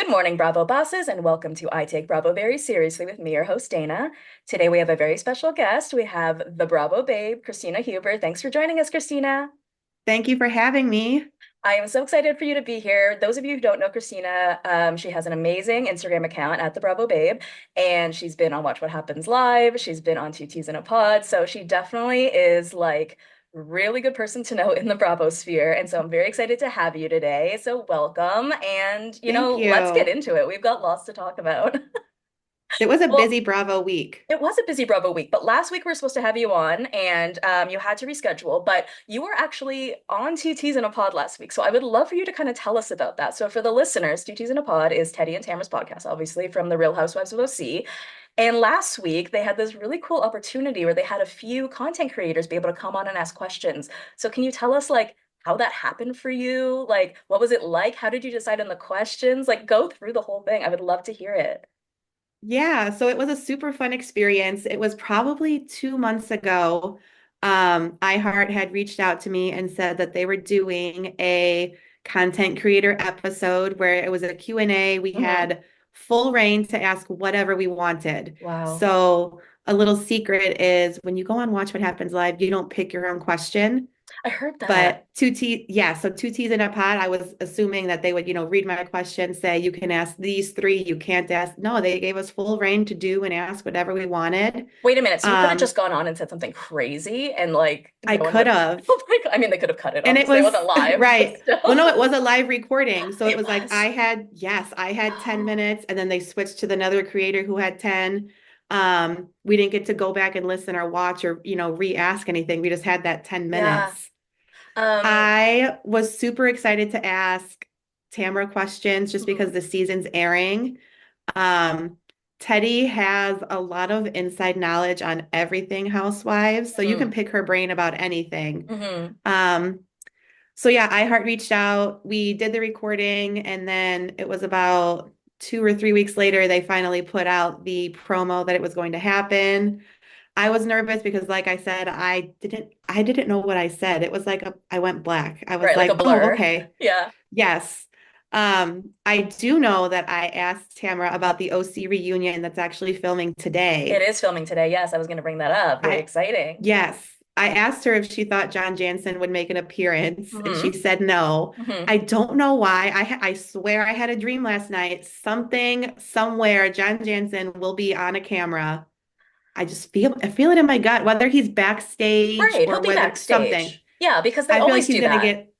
Good morning, Bravo bosses, and welcome to I Take Bravo Very Seriously with me, your host, Dana. Today we have a very special guest. We have the Bravo babe, Christina Huber. Thanks for joining us, Christina. Thank you for having me. I am so excited for you to be here. Those of you who don't know Christina, she has an amazing Instagram account at the Bravo Babe, and she's been on Watch What Happens Live. She's been on Two Teas in a Pod, so she definitely is like really good person to know in the Bravo sphere. And so I'm very excited to have you today. So welcome, and Thank let's get you. into it. We've got lots to talk about. It was a Well, busy Bravo week. it was a busy Bravo week, but last week we were supposed to have you on and you had to reschedule, but you were actually on Two Teas in a Pod last week. So I would love for you to kind of tell us about that. So for the listeners, Two Teas in a Pod is Teddy and Tamra's podcast, obviously from the Real Housewives of OC. And last week they had this really cool opportunity where they had a few content creators be able to come on and ask questions. So can you tell us like how that happened for you? Like what was it like? How did you decide on the questions? Like go through the whole thing. I would love to hear it. Yeah, so it was a super fun experience. It was probably 2 months ago. iHeart had reached out to me and said that they were doing a content creator episode where it was a Q&A. We Hmm. had full reign to ask whatever we wanted. Wow. So a little secret is when you go on Watch What Happens Live, you don't pick your own question. I heard that. But so two T's in a pod. I was assuming that they would, read my question, say you can ask these three, you can't ask. No, they gave us full reign to do and ask whatever we wanted. Wait a minute. So you could have Um, just gone on and said something crazy and like I no one could would. have, Oh my God. I mean, they could have cut it. and it Obviously, it was wasn't live, but right. Well, still. no, it was a live recording, so it It was like was. I had 10 minutes, and then they switched to another creator who had 10. We didn't get to go back and listen or watch or re-ask anything. We just had that 10 Yeah. minutes. Um, I was super excited to ask Tamra questions just because mhm, the season's airing. Um, Teddy has a lot of inside knowledge on everything Housewives, so you can mhm, pick her brain about anything. mhm. Um, so yeah, iHeart reached out. We did the recording, and then it was about 2 or 3 weeks later, they finally put out the promo that it was going to happen. I was nervous because, like I said, I didn't know what I said. It was like I went black. I was Right, like a like, oh, blur. okay. Yeah. Yes. I do know that I asked Tamara about the OC reunion that's actually filming It today. is filming today. Yes, I was going to bring that up. Very I exciting. Yes. I asked her if she thought John Jansen would make an appearance, and she Hmm. said no. Hmm. I don't know why. I swear I had a dream last night. Something, somewhere, John Jansen will be on a camera. I feel it in my gut, whether he's backstage Right, he'll or be whether something. backstage. Yeah, because they I feel like always he's do gonna that. get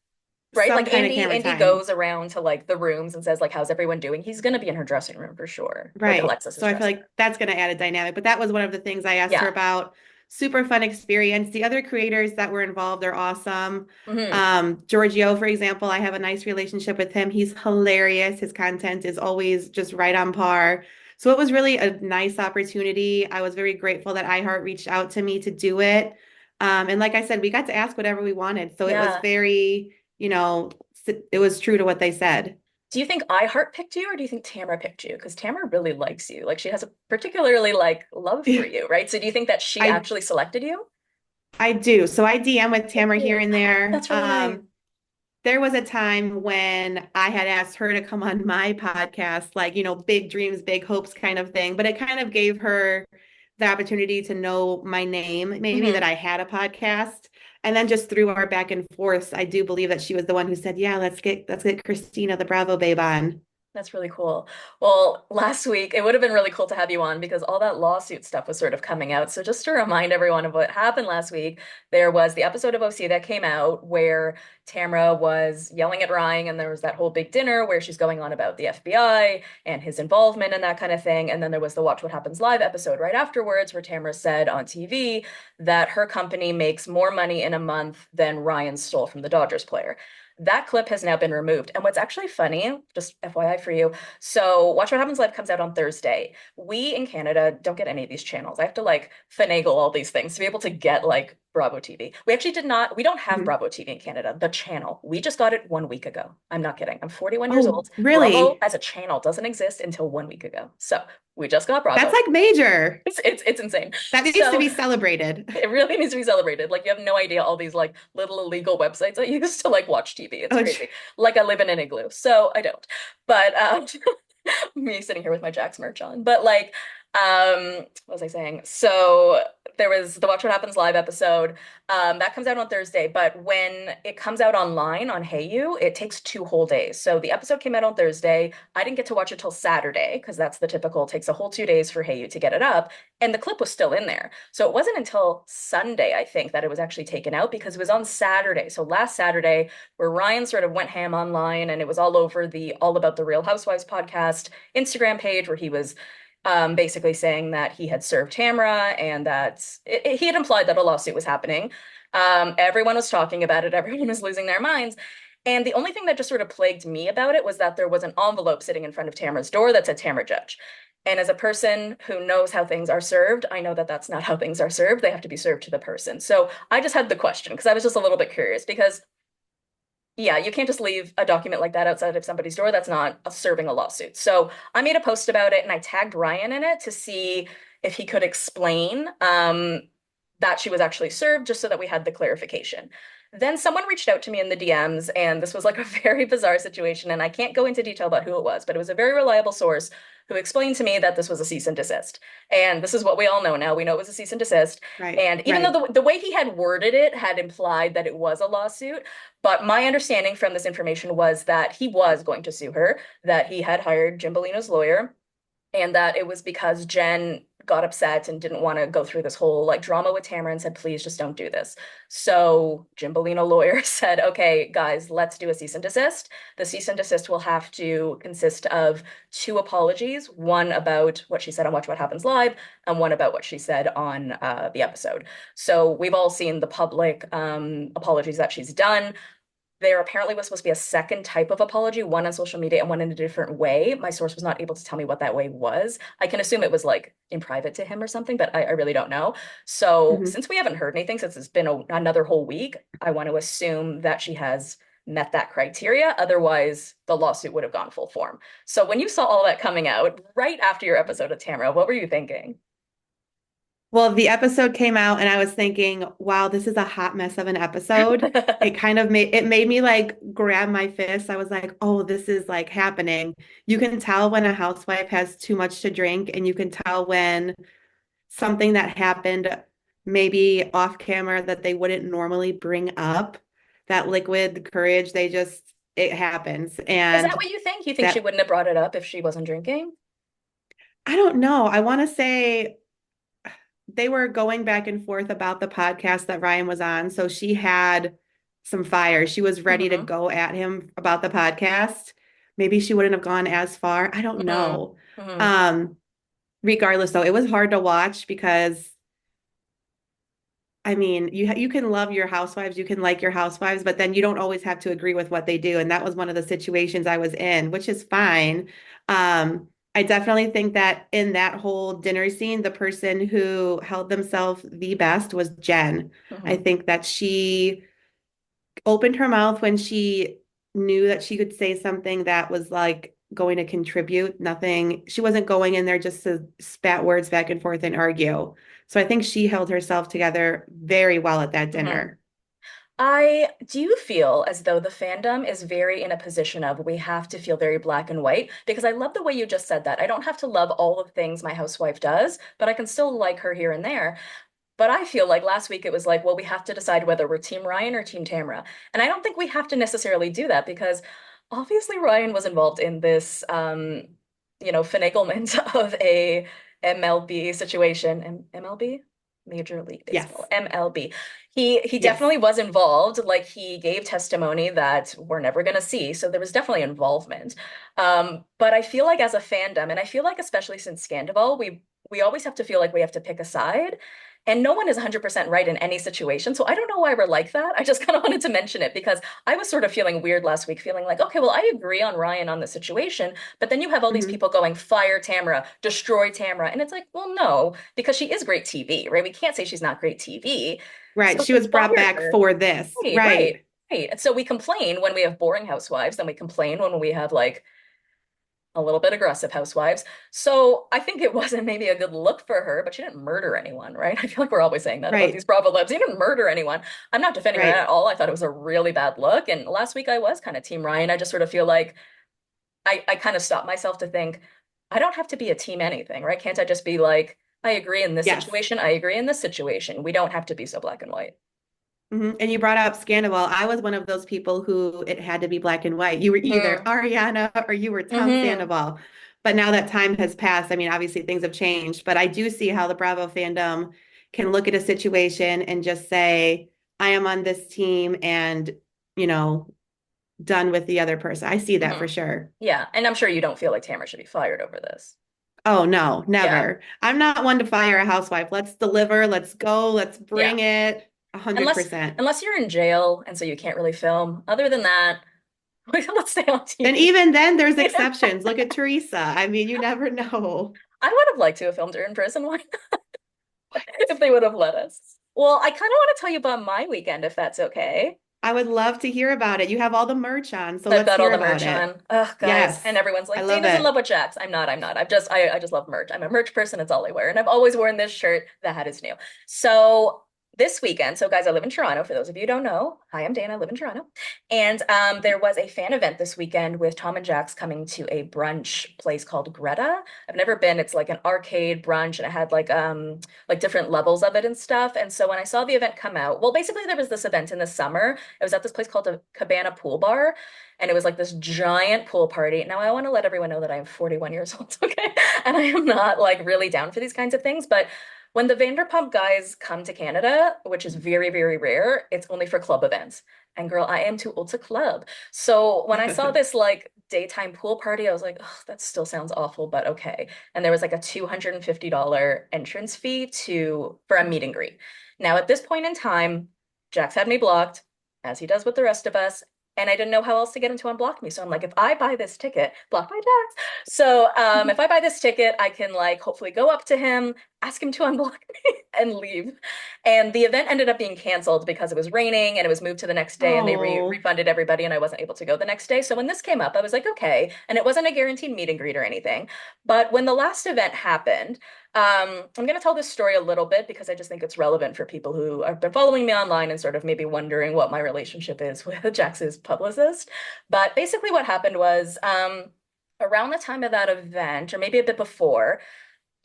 Right? some Like kind of camera Andy time. goes around to like the rooms and says like, "How's everyone doing?" He's going to be in her dressing room for sure, like Right. Alexis's So I feel dressing room. like that's gonna add a dynamic. But that was one of the things I asked her Yeah. about. Super fun experience. The other creators that were involved are awesome. Hmm. Giorgio, for example, I have a nice relationship with him. He's hilarious. His content is always just right on par. So it was really a nice opportunity. I was very grateful that iHeart reached out to me to do it. And like I said, we got to ask whatever we wanted. So it was Yeah. very, it was true to what they said. Do you think iHeart picked you or do you think Tamra picked you? Because Tamra really likes you. Like she has a particularly like love for you, right? So do you think that she I actually selected you? I do. So I DM with Good for Tamara here you. and there. That's really nice. There was a time when I had asked her to come on my podcast, like, big dreams, big hopes kind of thing. But it kind of gave her the opportunity to know my name, maybe that Hmm. I had a podcast. And then just through our back and forth, I do believe that she was the one who said, yeah, let's get Christina, the Bravo babe on. That's really cool. Well, last week it would have been really cool to have you on because all that lawsuit stuff was sort of coming out. So just to remind everyone of what happened last week, there was the episode of OC that came out where Tamra was yelling at Ryan, and there was that whole big dinner where she's going on about the FBI and his involvement and that kind of thing. And then there was the Watch What Happens Live episode right afterwards where Tamra said on TV that her company makes more money in a month than Ryan stole from the Dodgers player. That clip has now been removed. And what's actually funny, just FYI for you, so Watch What Happens Live comes out on Thursday. We in Canada don't get any of these channels. I have to like finagle all these things to be able to get like Bravo TV. We actually did not, we don't have Mhm. Bravo TV in Canada, the channel. We just got it 1 week ago. I'm not kidding. I'm 41 years Oh, old. Bravo really? as a channel doesn't exist until 1 week ago. So we just got That's Bravo. like major. It's insane. That needs to So be celebrated. it really needs to be celebrated. Like you have no idea all these like little illegal websites I use to like watch TV. It's Oh, crazy. Like I live in an igloo, so I don't. But Me sitting here with my Jack's merch on. But like, what was I saying? So there was the Watch What Happens live episode. That comes out on Thursday, but when it comes out online on Hayu, it takes 2 whole days. So the episode came out on Thursday. I didn't get to watch it till Saturday because that's the typical, it takes a whole 2 days for Hayu to get it up. And the clip was still in there. So it wasn't until Sunday, I think, that it was actually taken out because it was on Saturday. So last Saturday, where Ryan sort of went ham online and it was all over the All About the Real Housewives podcast Instagram page where he was basically saying that he had served Tamra and that he had implied that a lawsuit was happening. Everyone was talking about it, everyone was losing their minds. And the only thing that just sort of plagued me about it was that there was an envelope sitting in front of Tamra's door that said Tamra Judge. And as a person who knows how things are served, I know that that's not how things are served. They have to be served to the person. So I just had the question because I was just a little bit curious because yeah, you can't just leave a document like that outside of somebody's door. That's not serving a lawsuit. So I made a post about it and I tagged Ryan in it to see if he could explain that she was actually served, just so that we had the clarification. Then someone reached out to me in the DMs, and this was like a very bizarre situation. And I can't go into detail about who it was, but it was a very reliable source who explained to me that this was a cease and desist. And this is what we all know now. We know it was a cease and desist. Right, And even right. though the way he had worded it had implied that it was a lawsuit, but my understanding from this information was that he was going to sue her, that he had hired Jim Bellino's lawyer, and that it was because Jen got upset and didn't want to go through this whole like drama with Tamara and said, please just don't do this. So Jim Bellino lawyer said, okay, guys, let's do a cease and desist. The cease and desist will have to consist of 2 apologies, one about what she said on Watch What Happens Live and one about what she said on the episode. So we've all seen the public apologies that she's done. There apparently was supposed to be a second type of apology, one on social media and one in a different way. My source was not able to tell me what that way was. I can assume it was like in private to him or something, but I really don't know. So Mhm. since we haven't heard anything, since it's been another whole week, I want to assume that she has met that criteria. Otherwise, the lawsuit would have gone full form. So when you saw all that coming out right after your episode of Tamara, what were you thinking? Well, the episode came out and I was thinking, wow, this is a hot mess of an episode. It kind of made me like grab my fist. I was like, oh, this is like happening. You can tell when a housewife has too much to drink, and you can tell when something that happened maybe off camera that they wouldn't normally bring up, that liquid courage, it happens. Is that And what you think? You think she that, wouldn't have brought it up if she wasn't drinking? I don't know. I want to say they were going back and forth about the podcast that Ryan was on. So she had some fire. She was ready to Hmm. go at him about the podcast. Maybe she wouldn't have gone as far. I don't Hmm. know. Hmm. Um, Regardless, though, it was hard to watch because I mean, you can love your housewives, you can like your housewives, but then you don't always have to agree with what they do. And that was one of the situations I was in, which is fine. I definitely think that in that whole dinner scene, the person who held themselves the best was Jen. I Hmm. think that she opened her mouth when she knew that she could say something that was like going to contribute. Nothing, she wasn't going in there just to spat words back and forth and argue. So I think she held herself together very well at that Hmm. dinner. I do feel as though the fandom is very in a position of we have to feel very black and white because I love the way you just said that. I don't have to love all the things my housewife does, but I can still like her here and there. But I feel like last week it was like, well, we have to decide whether we're Team Ryan or Team Tamra. And I don't think we have to necessarily do that because obviously Ryan was involved in this, finaglement of a MLB situation. MLB? Major League Baseball, Yes. MLB. He Yes. definitely was involved. Like he gave testimony that we're never going to see. So there was definitely involvement. But I feel like as a fandom, and I feel like especially since Scandival, we always have to feel like we have to pick a side. And no one is 100% right in any situation. So I don't know why we're like that. I just kind of wanted to mention it because I was sort of feeling weird last week, feeling like, okay, well, I agree on Ryan on the situation, but then you have all these Mhm. people going, fire Tamara, destroy Tamara. And it's like, well, no, because she is great TV, right? We can't say she's not great TV. Right. So She they was brought fired back her. for this. Right, right, Right. right. And so we complain when we have boring housewives, then we complain when we have like a little bit aggressive housewives. So I think it wasn't maybe a good look for her, but she didn't murder anyone, right? I feel like we're always saying that about these Right. Bravo libs. She didn't murder anyone. I'm not defending her Right. at all. I thought it was a really bad look. And last week I was kind of Team Ryan. I just sort of feel like I kind of stopped myself to think, I don't have to be a team anything, right? Can't I just be like, I agree in this Yes. situation, I agree in this situation. We don't have to be so black and white. And you brought up Scandal. I was one of those people who it had to be black and white. You were either Mm, Ariana or you were Tom hmm Sandoval. But now that time has passed, I mean, obviously things have changed, but I do see how the Bravo fandom can look at a situation and just say, I am on this team and, you know, done with the other person. I see that hmm for sure. Yeah, and I'm sure you don't feel like Tamra should be fired over this. Oh, no, Yeah, never. I'm not one to fire a housewife. Let's deliver, let's go, let's yeah. bring it Unless 100%. unless you're in jail and so you can't really film. Other than that, let's stay on And TV. even then, there's Yeah. exceptions. Look at Teresa. I mean, you never know. I would have liked to have filmed her in prison. Why not? If they would have let us. Well, I kind of want to tell you about my weekend if that's okay. I would love to hear about it. You have all the merch on, so I've let's got all hear the about merch it. on. Ugh, guys. And Yes, everyone's I like, love Dana's in it. love with Jax. I'm not. I'm not. I just love merch. I'm a merch person. It's all I wear. And I've always worn this shirt. The hat is new. So this weekend, so guys, I live in Toronto. For those of you who don't know, hi, I'm Dana. I live in Toronto. And there was a fan event this weekend with Tom and Jax coming to a brunch place called Greta. I've never been. It's like an arcade brunch, and it had like different levels of it and stuff. And so when I saw the event come out, well, basically there was this event in the summer. It was at this place called the Cabana Pool Bar, and it was like this giant pool party. Now, I want to let everyone know that I'm 41 years old, okay? And I am not like really down for these kinds of things. But when the Vanderpump guys come to Canada, which is very, very rare, it's only for club events. And girl, I am too old to club. So when I saw this like daytime pool party, I was like, oh, that still sounds awful, but okay. And there was like a $250 entrance fee to for a meet and greet. Now, at this point in time, Jax had me blocked, as he does with the rest of us, and I didn't know how else to get him to unblock me. So I'm like, if I buy this ticket, block my Jax. So if I buy this ticket, I can like hopefully go up to him, ask him to unblock me, and leave. And the event ended up being canceled because it was raining and it was moved to the next day, and they Oh, refunded everybody, and I wasn't able to go the next day. So when this came up, I was like, okay. And it wasn't a guaranteed meet and greet or anything. But when the last event happened, I'm going to tell this story a little bit because I just think it's relevant for people who have been following me online and sort of maybe wondering what my relationship is with Jax's publicist. But basically, what happened was around the time of that event, or maybe a bit before,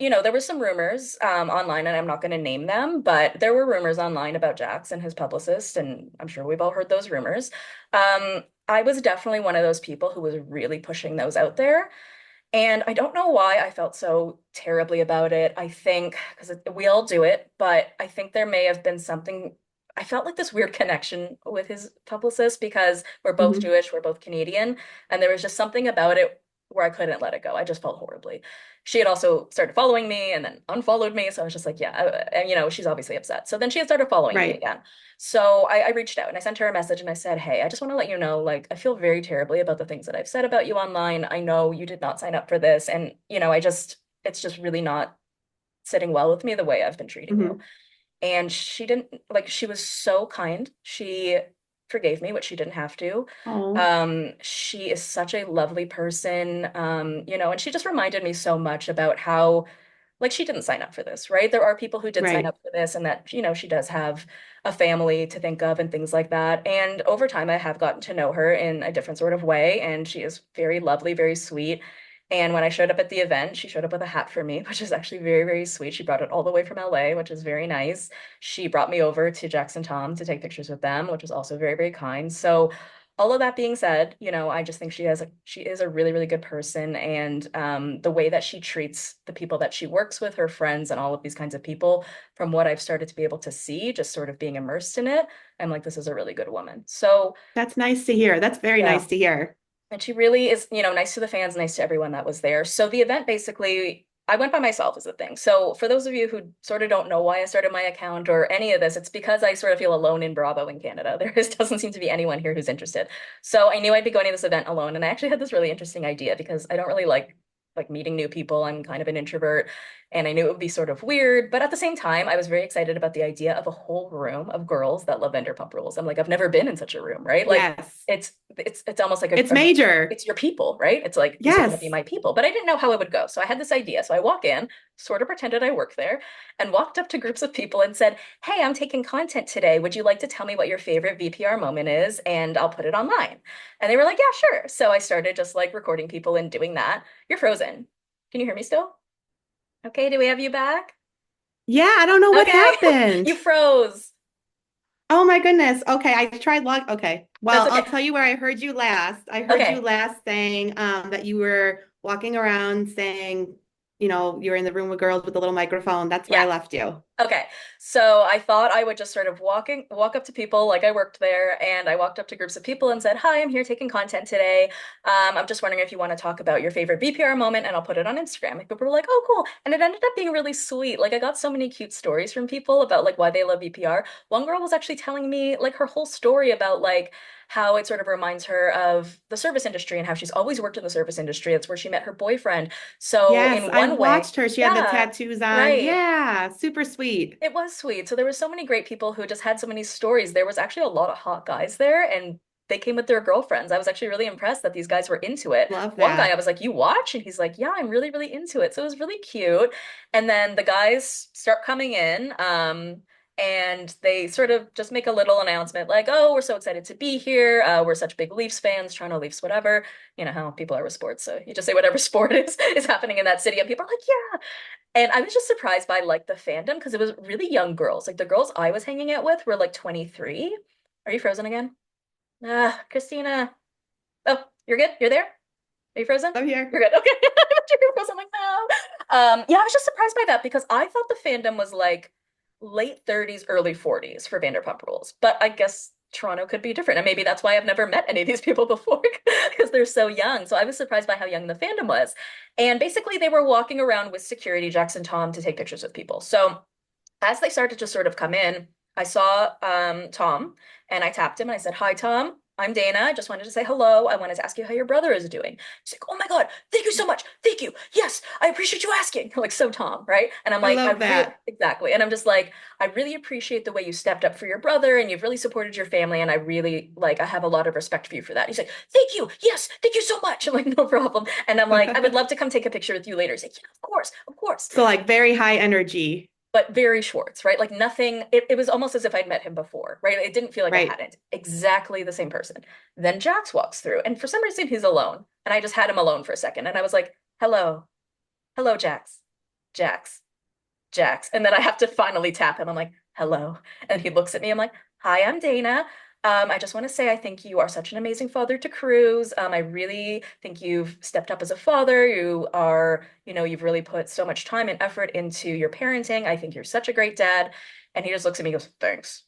there were some rumors online, and I'm not going to name them, but there were rumors online about Jax and his publicist, and I'm sure we've all heard those rumors. I was definitely one of those people who was really pushing those out there. And I don't know why I felt so terribly about it. I think because we all do it, but I think there may have been something. I felt like this weird connection with his publicist because we're both mhm. Jewish, we're both Canadian, and there was just something about it where I couldn't let it go. I just felt horribly. She had also started following me and then unfollowed me, so I was just like, yeah, and she's obviously upset. So then she had started following me Right. again. So I reached out and I sent her a message and I said, hey, I just want to let you know, like, I feel very terribly about the things that I've said about you online. I know you did not sign up for this. And, it's just really not sitting well with me the way I've been treating you. Hmm. And she didn't, like, she was so kind. She forgave me, which she didn't have to. Oh, She is such a lovely person, and she just reminded me so much about how like she didn't sign up for this, right? There are people who did sign right. up for this and that, she does have a family to think of and things like that. And over time, I have gotten to know her in a different sort of way. And she is very lovely, very sweet. And when I showed up at the event, she showed up with a hat for me, which is actually very, very sweet. She brought it all the way from LA, which is very nice. She brought me over to Jackson Tom to take pictures with them, which was also very, very kind. So all of that being said, I just think she is a really, really good person. And the way that she treats the people that she works with, her friends, and all of these kinds of people, from what I've started to be able to see, just sort of being immersed in it, I'm like, this is a really good woman. So That's nice to hear. That's very yeah. nice to hear. And she really is, nice to the fans, nice to everyone that was there. So the event basically, I went by myself is the thing. So for those of you who sort of don't know why I started my account or any of this, it's because I sort of feel alone in Bravo in Canada. There just doesn't seem to be anyone here who's interested. So I knew I'd be going to this event alone. And I actually had this really interesting idea because I don't really like like meeting new people. I'm kind of an introvert and I knew it would be sort of weird, but at the same time, I was very excited about the idea of a whole room of girls that love Vanderpump Rules. I'm like, I've never been in such a room, right? Like Yes. it's almost like It's major. it's your people, right? It's like these are going to be Yes. my people, but I didn't know how it would go. So I had this idea. So I walk in, sort of pretended I worked there, and walked up to groups of people and said, "Hey, I'm taking content today. Would you like to tell me what your favorite VPR moment is? And I'll put it online." And they were like, "Yeah, sure." So I started just like recording people and doing that. You're frozen. Can you hear me still? Okay, do we have you back? Yeah, I don't know what Okay. happened. You froze. Oh my goodness. Okay, I tried Okay. That's Well, okay. I'll tell you where I heard you last. I heard you Okay. last saying that you were walking around saying, you were in the room with girls with a little microphone. That's where I Yeah. left you. Okay, so I thought I would just sort of walk up to people like I worked there, and I walked up to groups of people and said, "Hi, I'm here taking content today. I'm just wondering if you want to talk about your favorite VPR moment, and I'll put it on Instagram." And people were like, "Oh, cool!" And it ended up being really sweet. Like I got so many cute stories from people about like why they love VPR. One girl was actually telling me like her whole story about like how it sort of reminds her of the service industry and how she's always worked in the service industry. It's where she met her boyfriend. So Yes, in I one way, watched her. She had the yeah. tattoos on. Right. Yeah, super sweet. It was sweet. So there were so many great people who just had so many stories. There was actually a lot of hot guys there, and they came with their girlfriends. I was actually really impressed that these guys were into it. Love One guy, I that. was like, "You watch?" And he's like, "Yeah, I'm really, really into it." So it was really cute. And then the guys start coming in, and they sort of just make a little announcement like, "Oh, we're so excited to be here. We're such big Leafs fans, Toronto Leafs, whatever." You know how people are with sports. So you just say whatever sport is happening in that city, and people are like, "Yeah." And I was just surprised by like the fandom because it was really young girls. Like the girls I was hanging out with were like 23. Are you frozen again? Ah, Christina. Oh, you're good? You're there? Are you frozen? I'm here. You're good. Okay. You're frozen. I'm like, no. Yeah, I was just surprised by that because I thought the fandom was like late 30s, early 40s for Vanderpump Rules. But I guess Toronto could be different. And maybe that's why I've never met any of these people before because they're so young. So I was surprised by how young the fandom was. And basically, they were walking around with security, Jax and Tom, to take pictures with people. So as they started to sort of come in, I saw Tom and I tapped him and I said, "Hi, Tom. I'm Dana. I just wanted to say hello. I wanted to ask you how your brother is doing." He's like, "Oh my God, thank you so much. Thank you. Yes, I appreciate you asking." Like, so Tom, right? And I'm I like, love that. exactly. And I'm just like, I really appreciate the way you stepped up for your brother and you've really supported your family. And I really, like, I have a lot of respect for you for that. He's like, "Thank you. Yes, thank you so much." I'm like, "No problem." And I'm like, "I would love to come take a picture with you later." He's like, "Yeah, of course, of course." So like very high energy. But very Schwartz, right? Like nothing, it was almost as if I'd met him before, right? It didn't feel like I Right. hadn't. Exactly the same person. Then Jax walks through, and for some reason he's alone. And I just had him alone for a second. And I was like, "Hello, hello, Jax, Jax, Jax." And then I have to finally tap him. I'm like, "Hello." And he looks at me. I'm like, "Hi, I'm Dana. I just want to say I think you are such an amazing father to Cruz. I really think you've stepped up as a father. You are, you've really put so much time and effort into your parenting. I think you're such a great dad." And he just looks at me and goes, "Thanks."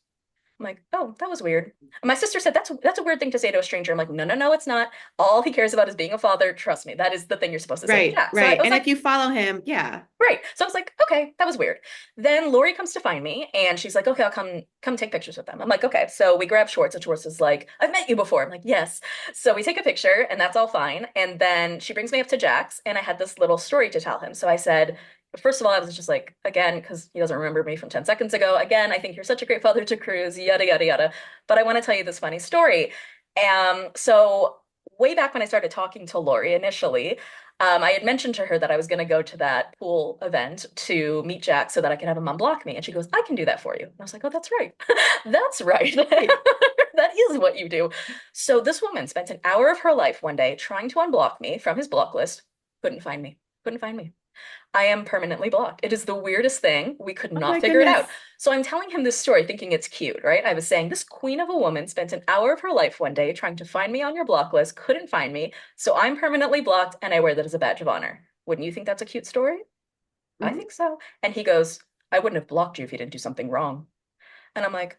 I'm like, "Oh, that was weird." And my sister said, that's a weird thing to say to a stranger." I'm like, "No, no, no, it's not. All he cares about is being a father. Trust me, that is the thing you're supposed to say to Right. Jack." So I Right. was And like, if you follow him, yeah. right. So I was like, "Okay, that was weird." Then Lori comes to find me and she's like, "Okay, I'll come take pictures with them." I'm like, "Okay." So we grab Schwartz and Schwartz is like, "I've met you before." I'm like, "Yes." So we take a picture and that's all fine. And then she brings me up to Jax and I had this little story to tell him. So I said, first of all, I was just like, again, because he doesn't remember me from 10 seconds ago. Again, I think you're such a great father to Cruz, yada, yada, yada. But I want to tell you this funny story. So way back when I started talking to Lori initially, I had mentioned to her that I was going to go to that pool event to meet Jack so that I could have him unblock me. And she goes, "I can do that for you." And I was like, "Oh, that's right. That's right. Right. That is what you do." So this woman spent an hour of her life one day trying to unblock me from his block list. Couldn't find me. Couldn't find me. I am permanently blocked. It is the weirdest thing. We could Oh not my figure it out. goodness. So I'm telling him this story thinking it's cute, right? I was saying this queen of a woman spent an hour of her life one day trying to find me on your block list, couldn't find me. So I'm permanently blocked and I wear that as a badge of honor. Wouldn't you think that's a cute story? I Mhm. think so. And he goes, "I wouldn't have blocked you if you didn't do something wrong." And I'm like,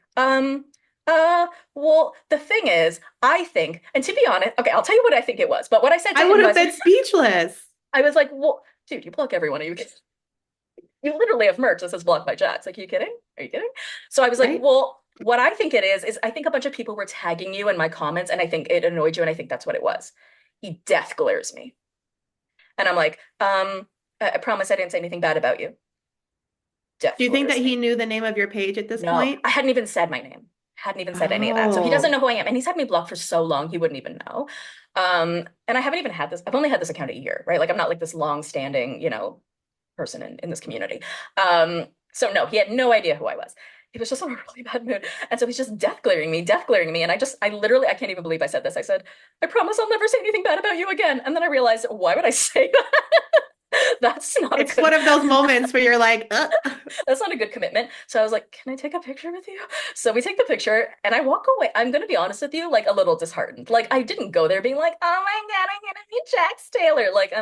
well, the thing is, I think, and to be honest, okay, I'll tell you what I think it was. But what I said to I him would have was, been speechless. I was like, "Well, dude, you block everyone. Are you kidding? You literally have merch that says blocked by Jax. Like, are you kidding? Are you kidding?" So I was like, Right. "Well, what I think it is I think a bunch of people were tagging you in my comments and I think it annoyed you and I think that's what it was." He death glares me. And I'm like, I promise I didn't say anything bad about you. Death Do you think that glares he me. knew the name of your page at this No, point? I hadn't even said my name. Hadn't even said any of that. So he doesn't know Oh, who I am. And he's had me blocked for so long, he wouldn't even know. And I haven't even had this, I've only had this account a year, right? Like I'm not like this long-standing, person in this community. So no, he had no idea who I was. He was just in a really bad mood. And so he's just death glaring me. And I literally, I can't even believe I said this. I said, I promise I'll never say anything bad about you again. And then I realized, why would I say that? That's not a it's one good, of those moments where you're like, that's not a good commitment. So I was like, can I take a picture with you? So we take the picture and I walk away. I'm gonna be honest with you, like a little disheartened. Like I didn't go there being like, oh my God, I'm gonna meet Jax Taylor. Like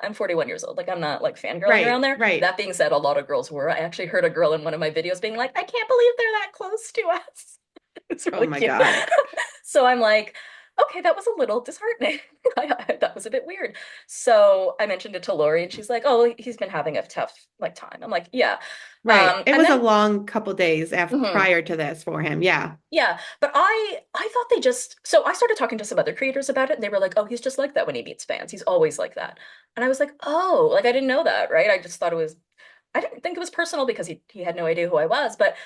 I'm 41 years old. Like I'm not like fangirling around right, there. right. That being said, a lot of girls were. I actually heard a girl in one of my videos being like, I can't believe they're that close to us. It's Oh really my cute. God. So I'm like, okay, that was a little disheartening. That was a bit weird. So I mentioned it to Lori, and she's like, "Oh, he's been having a tough like time." I'm like, "Yeah," Right. It and was a then long couple days after mhm, prior to this for him. Yeah. yeah, but I thought they just so I started talking to some other creators about it, and they were like, "Oh, he's just like that when he meets fans. He's always like that." And I was like, "Oh, like I didn't know that, right? I just thought it was." I didn't think it was personal because he had no idea who I was, but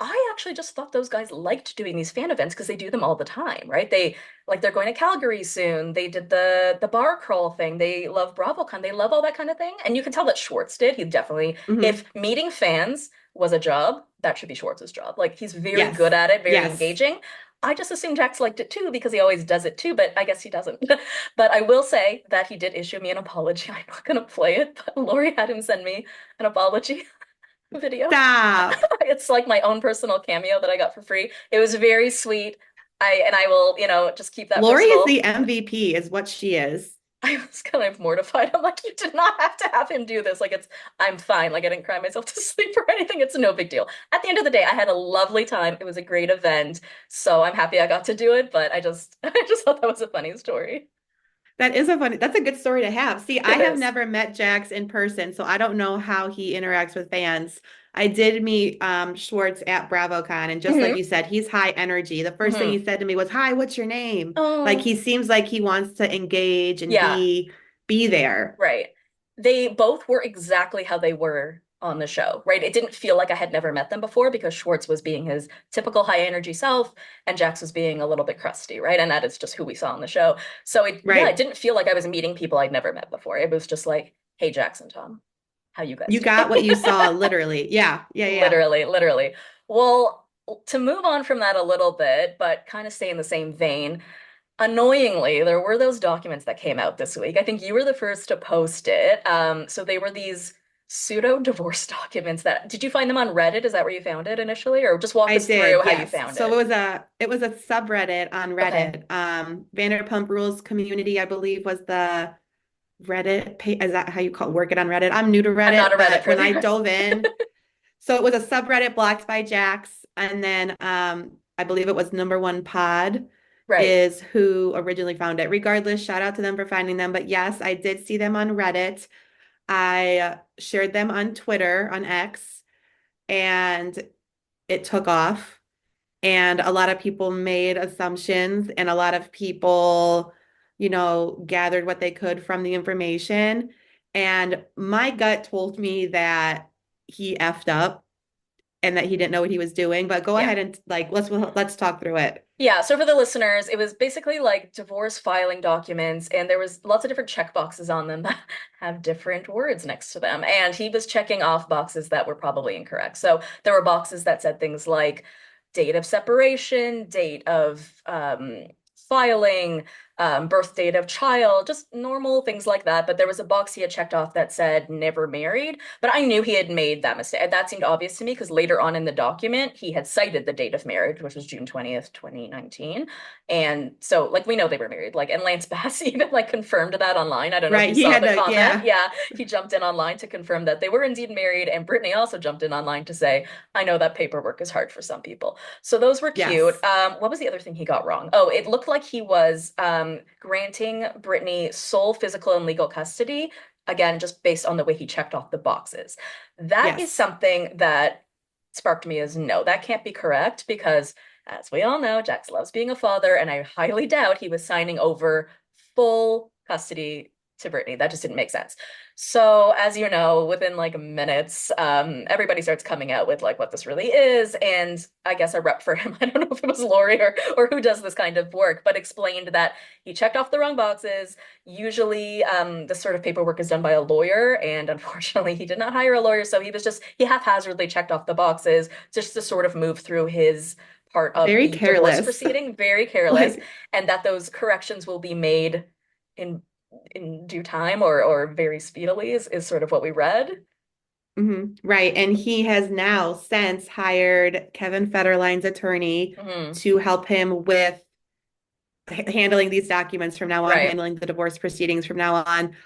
I actually just thought those guys liked doing these fan events because they do them all the time, right? They're going to Calgary soon. They did the bar crawl thing. They love BravoCon. They love all that kind of thing. And you can tell that Schwartz did. He definitely, Hmm. if meeting fans was a job, that should be Schwartz's job. Like he's very good Yes. at it, very Yes. engaging. I just assumed Jax liked it too because he always does it too, but I guess he doesn't. But I will say that he did issue me an apology. I'm not going to play it, but Lori had him send me an apology video. Stop. It's like my own personal cameo that I got for free. It was very sweet. I will, just keep that Lori is personal. the MVP, is what she is. I was kind of mortified. I'm like, you did not have to have him do this. Like I'm fine. Like I didn't cry myself to sleep or anything. It's no big deal. At the end of the day, I had a lovely time. It was a great event. So I'm happy I got to do it, but I just thought that was a funny story. That's a good story to have. See, I It have is. never met Jax in person, so I don't know how he interacts with fans. I did meet Schwartz at BravoCon, and just like Hmm. you said, he's high energy. The first thing Hmm. he said to me was, "Hi, what's your name?" Like Oh, he seems like he wants to engage and yeah. be there. Right. They both were exactly how they were on the show, right? It didn't feel like I had never met them before because Schwartz was being his typical high energy self and Jax was being a little bit crusty, right? And that is just who we saw on the show. So yeah, it Right. didn't feel like I was meeting people I'd never met before. It was just like, hey, Jax and Tom, how you guys You got what doing? you saw, literally. Yeah. Yeah. Yeah. Literally, literally. Well, to move on from that a little bit, but kind of stay in the same vein, annoyingly, there were those documents that came out this week. I think you were the first to post it. So they were these pseudo divorce documents that, did you find them on Reddit? Is that where you found it initially? Or just walk I us through did, how you yes. found So it. it was a subreddit on Okay. Reddit. Vanderpump Rules community, I believe, was the Reddit page. Is that how you call work it on Reddit? I'm new to I'm not a Reddit, Reddit but for when I the dove in, so it was a subreddit blocked by Jax, and then I believe it was number one pod right. is who originally found it. Regardless, shout out to them for finding them. But yes, I did see them on Reddit. I shared them on Twitter, on X, and it took off. And a lot of people made assumptions, and a lot of people, gathered what they could from the information. And my gut told me that he effed up and that he didn't know what he was doing. But go Yeah. ahead and like let's talk through it. Yeah, so for the listeners, it was basically like divorce filing documents, and there was lots of different check boxes on them that have different words next to them. And he was checking off boxes that were probably incorrect. So there were boxes that said things like date of separation, date of filing, birth date of child, just normal things like that. But there was a box he had checked off that said never married. But I knew he had made that mistake. That seemed obvious to me because later on in the document, he had cited the date of marriage, which was June 20th, 2019. And so, like, we know they were married. Like, and Lance Bass even like confirmed that online. I don't know if Right. you He saw had the to, comment. yeah. Yeah, he jumped in online to confirm that they were indeed married. And Brittany also jumped in online to say, I know that paperwork is hard for some people. So those were cute. Yes. What was the other thing he got wrong? Oh, it looked like he was granting Brittany sole physical and legal custody, again, just based on the way he checked off the boxes. That is Yes. something that sparked me as no, that can't be correct because, as we all know, Jax loves being a father, and I highly doubt he was signing over full custody to Brittany. That just didn't make sense. So, as you know, within like minutes, everybody starts coming out with like what this really is. And I guess a rep for him, I don't know if it was Lori or who does this kind of work, but explained that he checked off the wrong boxes. Usually, this sort of paperwork is done by a lawyer, and unfortunately, he did not hire a lawyer. So he haphazardly checked off the boxes just to sort of move through his part of Very the divorce careless. proceeding, very careless, Like, and that those corrections will be made in due time or very speedily is sort of what we read. right. And he has now since hired Kevin Federline's attorney Hmm. to help him with handling these documents from now on, Right. handling the divorce proceedings from now on.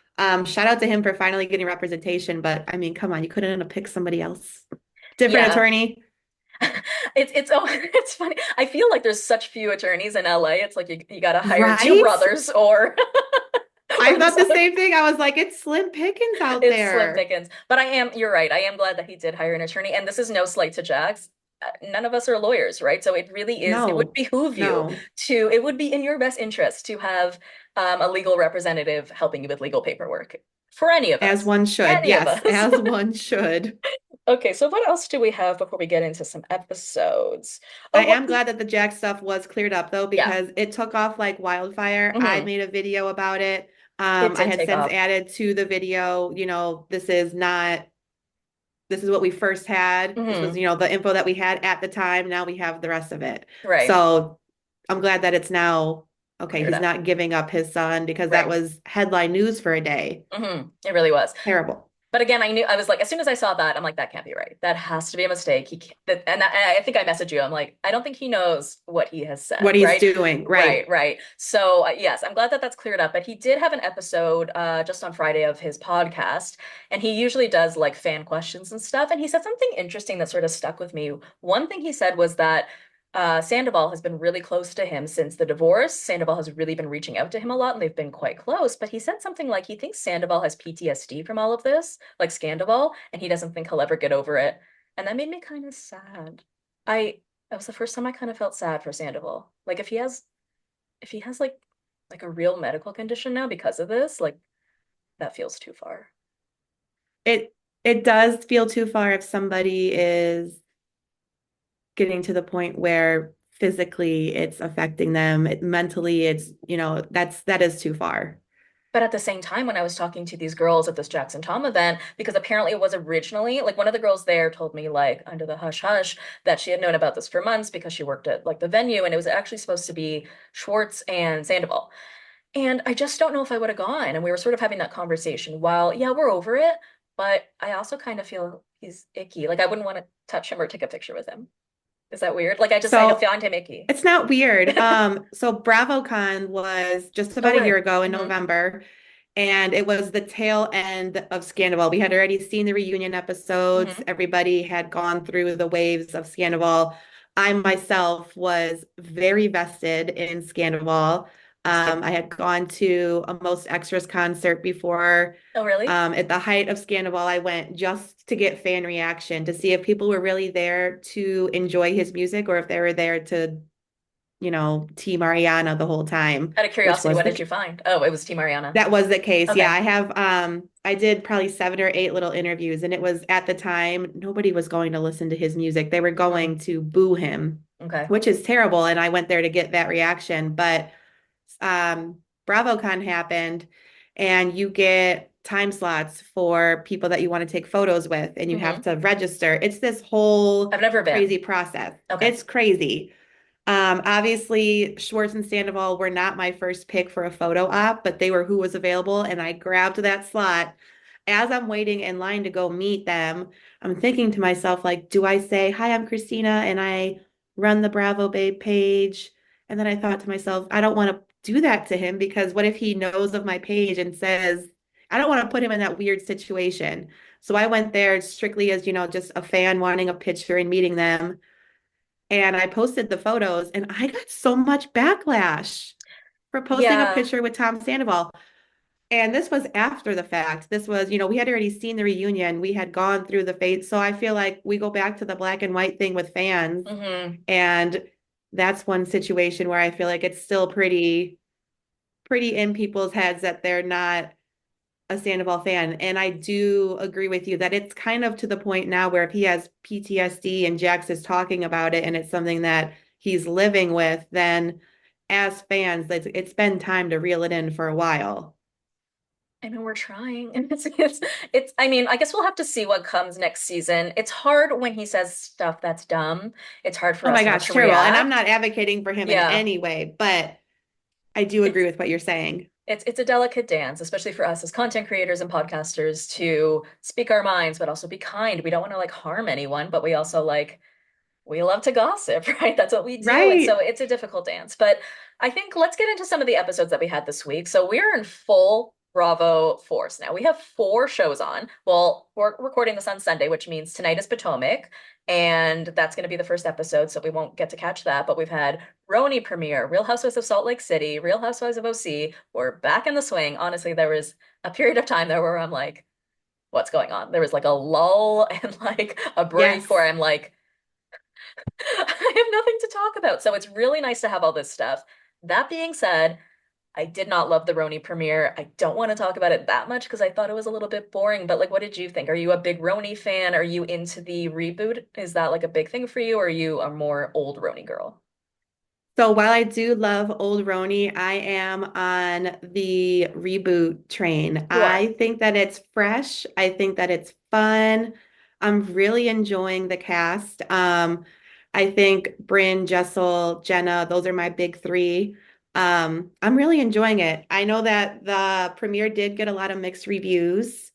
Shout out to him for finally getting representation, but I mean, come on, you couldn't have picked somebody else. Different Yeah. attorney. It's funny. I feel like there's such few attorneys in LA. It's like you gotta hire two Right? brothers or I or thought the something. same thing. I was like, it's slim pickings out It's slim there. pickings. But you're right. I am glad that he did hire an attorney. And this is no slight to Jax. None of us are lawyers, right? So it would No, behoove you no, it would be in your best interest to have a legal representative helping you with legal paperwork for any of as us. one should. Any of Yes, us. as one should. Okay, so what else do we have before we get into some episodes? I Oh, am glad that the Jack stuff was cleared up though, yeah. because it took off like wildfire. I Hmm. made a video about it. It I did had take since off. added to the video, this is what we first had. This was, Hmm. the info that we had at the time. Now we have the rest of it. Right. So I'm glad that it's now okay. Cleared He's up. not giving up his son because that Right. was headline news for a day. It really was. Terrible. But again, I was like, as soon as I saw that, I'm like, that can't be right. That has to be a mistake. He can't, I think I messaged you. I'm like, I don't think he knows what he has said, What he's right? doing, Right, right? right. So yes, I'm glad that that's cleared up. But he did have an episode just on Friday of his podcast, and he usually does like fan questions and stuff. And he said something interesting that sort of stuck with me. One thing he said was that Sandoval has been really close to him since the divorce. Sandoval has really been reaching out to him a lot, and they've been quite close. But he said something like he thinks Sandoval has PTSD from all of this, like Scandoval, and he doesn't think he'll ever get over it. And that made me kind of sad. I That was the first time I kind of felt sad for Sandoval. Like if he has like a real medical condition now because of this, like that feels too far. It it does feel too far if somebody is getting to the point where physically it's affecting them, mentally that is too far. But at the same time, when I was talking to these girls at this Jackson Tom event, because apparently it was originally like one of the girls there told me, like, under the hush hush, that she had known about this for months because she worked at like the venue, and it was actually supposed to be Schwartz and Sandoval. And I just don't know if I would have gone. And we were sort of having that conversation. While, yeah, we're over it, but I also kind of feel he's icky. Like I wouldn't want to touch him or take a picture with him. Is that weird? Like I So find him icky. it's not weird. So BravoCon was just Oh, about a year right. ago in Hmm. November, and it was the tail end of Scandal. We had already seen the reunion episodes. Hmm. Everybody had gone through the waves of Scandal. I myself was very vested in Scandal. Me too. I had gone to a Most Extras concert before. Oh, really? At the height of Scandal, I went just to get fan reaction to see if people were really there to enjoy his music or if they were there to, Team Ariana the whole time, Out of which curiosity, was what did you find? Oh, it was Team Ariana. that was the case. Yeah, Okay. I did probably 7 or 8 little interviews, and it was at the time nobody was going to listen to his music. They were Hmm. going to boo him, Okay. which is terrible. And I went there to get that reaction. But BravoCon happened, and you get time slots for people that you want to take photos with, and you have Hmm. to register. It's this whole I've never been. crazy process. Okay. It's crazy. Obviously, Schwartz and Sandoval were not my first pick for a photo op, but they were who was available, and I grabbed that slot. As I'm waiting in line to go meet them, I'm thinking to myself, like, do I say, "Hi, I'm Christina, and I run the Bravo Babe page"? And then I thought to myself, I don't want to do that to him because what if he knows of my page and says, I don't want to put him in that weird situation. So I went there strictly as, just a fan wanting a picture and meeting them. And I posted the photos and I got so much backlash for posting a Yeah. picture with Tom Sandoval. And this was after the fact. This was, we had already seen the reunion. We had gone through the fate. So I feel like we go back to the black and white thing with fans. Hmm. And that's one situation where I feel like it's still pretty in people's heads that they're not a Sandoval fan. And I do agree with you that it's kind of to the point now where if he has PTSD and Jax is talking about it and it's something that he's living with, then as fans, it's been time to reel it in for a while. I mean, we're trying. And I mean, I guess we'll have to see what comes next season. It's hard when he says stuff that's dumb. It's hard for Oh my us not gosh, to terrible. And I'm react. not advocating for him in Yeah. any way, but I do agree It's with what you're saying. it's a delicate dance, especially for us as content creators and podcasters to speak our minds, but also be kind. We don't want to like harm anyone, but we also like we love to gossip, right? That's what we do. And so Right. it's a difficult dance. But I think let's get into some of the episodes that we had this week. So we're in full Bravo force now. We have four shows on. Well, we're recording this on Sunday, which means tonight is Potomac. And that's going to be the first episode, so we won't get to catch that. But we've had RHONY premiere, Real Housewives of Salt Lake City, Real Housewives of OC. We're back in the swing. Honestly, there was a period of time there where I'm like, what's going on? There was like a lull and like a break Yes. where I'm like, I have nothing to talk about. So it's really nice to have all this stuff. That being said, I did not love the RHONY premiere. I don't want to talk about it that much because I thought it was a little bit boring. But like, what did you think? Are you a big RHONY fan? Are you into the reboot? Is that like a big thing for you, or are you a more old RHONY girl? So while I do love old Roni, I am on the reboot train. You are. I think that it's fresh. I think that it's fun. I'm really enjoying the cast. I think Bryn, Jessel, Jenna, those are my big three. I'm really enjoying it. I know that the premiere did get a lot of mixed reviews.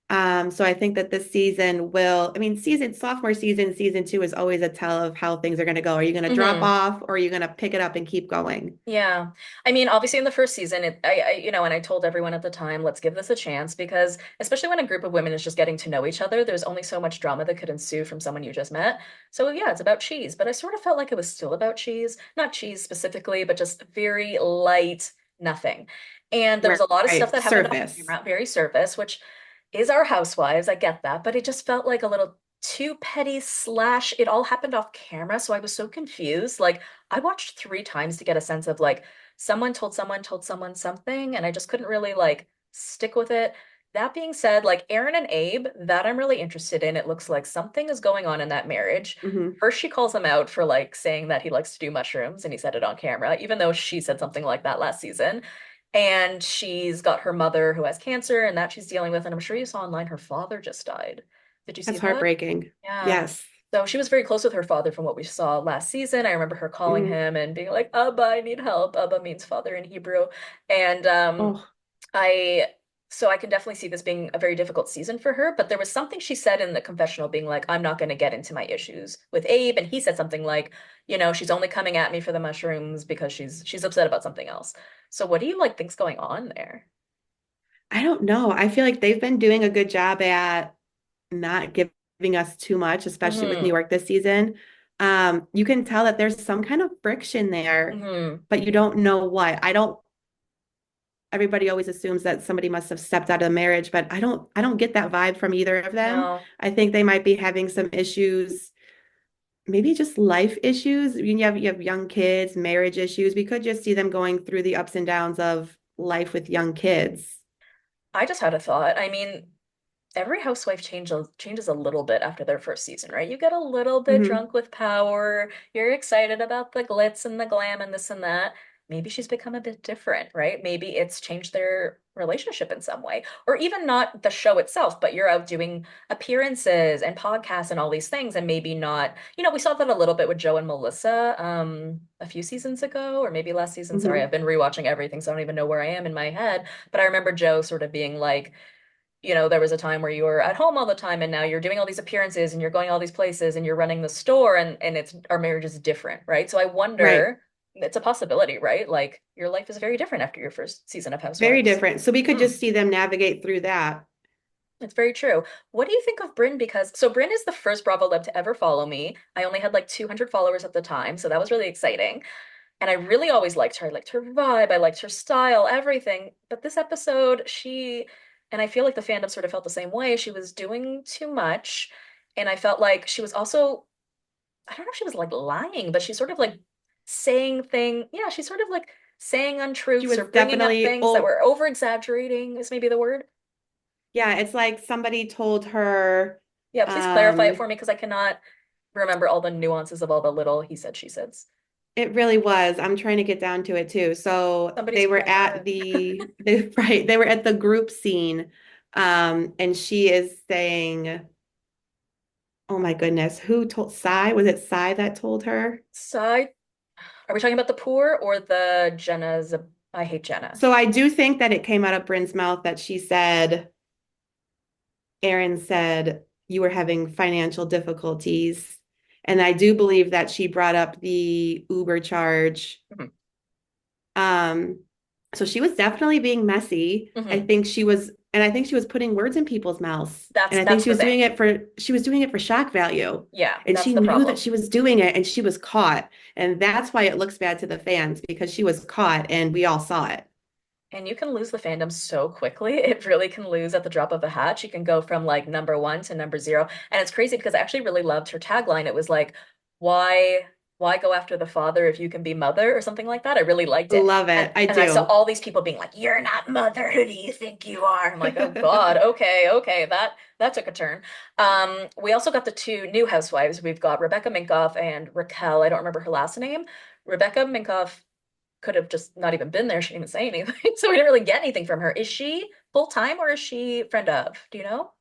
So I think that this season will, I mean, sophomore season, season two is always a tell of how things are going to go. Are you going to drop Hmm. off or are you going to pick it up and keep going? Yeah. I mean, obviously in the first season, and I told everyone at the time, let's give this a chance because especially when a group of women is just getting to know each other, there's only so much drama that could ensue from someone you just met. So yeah, it's about cheese, but I sort of felt like it was still about cheese, not cheese specifically, but just very light nothing. And there was a lot of stuff Right. that happened off Surface. camera, very surface, which is our housewives. I get that, but it just felt like a little too petty slash it all happened off camera. So I was so confused. Like I watched three times to get a sense of like someone told someone something, and I just couldn't really like stick with it. That being said, like Erin and Abe, that I'm really interested in. It looks like something is going on in that marriage. Hmm. First, she calls him out for like saying that he likes to do mushrooms, and he said it on camera, even though she said something like that last season. And she's got her mother who has cancer, and that she's dealing with. And I'm sure you saw online her father just died. Did you see That's that? heartbreaking. Yeah. Yes. So she was very close with her father from what we saw last season. I remember her calling Hmm. him and being like, Abba, I need help. Abba means father in Hebrew. And Oh, I so I can definitely see this being a very difficult season for her. But there was something she said in the confessional being like, I'm not going to get into my issues with Abe. And he said something like, she's only coming at me for the mushrooms because she's upset about something else. So what do you like think's going on there? I don't know. I feel like they've been doing a good job at not giving us too much, especially with New Hmm. York this season. You can tell that there's some kind of friction there, Hmm. but you don't know what. I don't Everybody always assumes that somebody must have stepped out of the marriage, but I don't get that vibe from either of them. No. I think they might be having some issues, maybe just life issues. You have young kids, marriage issues. We could just see them going through the ups and downs of life with young kids. I just had a thought. I mean, every housewife changes a little bit after their first season, right? You get a little bit Hmm. drunk with power. You're excited about the glitz and the glam and this and that. Maybe she's become a bit different, right? Maybe it's changed their relationship in some way, or even not the show itself, but you're out doing appearances and podcasts and all these things, and maybe not. We saw that a little bit with Joe and Melissa a few seasons ago, or maybe last season. Sorry, I've Hmm. been rewatching everything, so I don't even know where I am in my head. But I remember Joe sort of being like, there was a time where you were at home all the time and now you're doing all these appearances and you're going all these places and you're running the store and it's our marriage is different, right? So I Right. wonder, it's a possibility, right? Like your life is very different after your first season of Very Housewives. different. So we could Hmm. just see them navigate through that. It's very true. What do you think of Bryn? So Bryn is the first Bravo Lib to ever follow me. I only had like 200 followers at the time, so that was really exciting. And I really always liked her. I liked her vibe, I liked her style, everything. But this episode, and I feel like the fandom sort of felt the same way, she was doing too much. And I felt like she was also, I don't know if she was like lying, but she's sort of like yeah, she's sort of like saying She untruths was or bringing up definitely things that old. were over exaggerating, is maybe the word. Yeah, it's like somebody told her, Yeah, please clarify it um, for me because I cannot remember all the nuances of all the little he said, she says. it really was. I'm trying to get down to it too. So Somebody's they were at former. right, they were at the group scene. And she is saying, oh my goodness, who told Sai? Was it Sai that told her? Side. Are we talking about the poor or the Jenna's? I hate Jenna. So I do think that it came out of Bryn's mouth that she said, Erin said you were having financial difficulties. And I do believe that she brought up the Uber charge. Hmm. Um, so she was definitely being messy. Hmm. I think she was putting words in people's mouths. And I think That's the thing. she was doing it for shock value. Yeah, And that's she the knew that problem. she was doing it and she was caught. And that's why it looks bad to the fans because she was caught and we all saw it. And you can lose the fandom so quickly. It really can lose at the drop of a hat. She can go from like number one to number zero. And it's crazy because I actually really loved her tagline. It was like, why, why go after the father if you can be mother or something like that. I really liked it. Love it. I And I saw do. all these people being like, you're not mother. Who do you think you are? I'm like, oh God, okay, okay. That took a turn. We also got the two new housewives. We've got Rebecca Minkoff and Raquel. I don't remember her last name. Rebecca Minkoff could have just not even been there. She didn't even say anything. So we didn't really get anything from her. Is she full time or is she friend of? Do you know?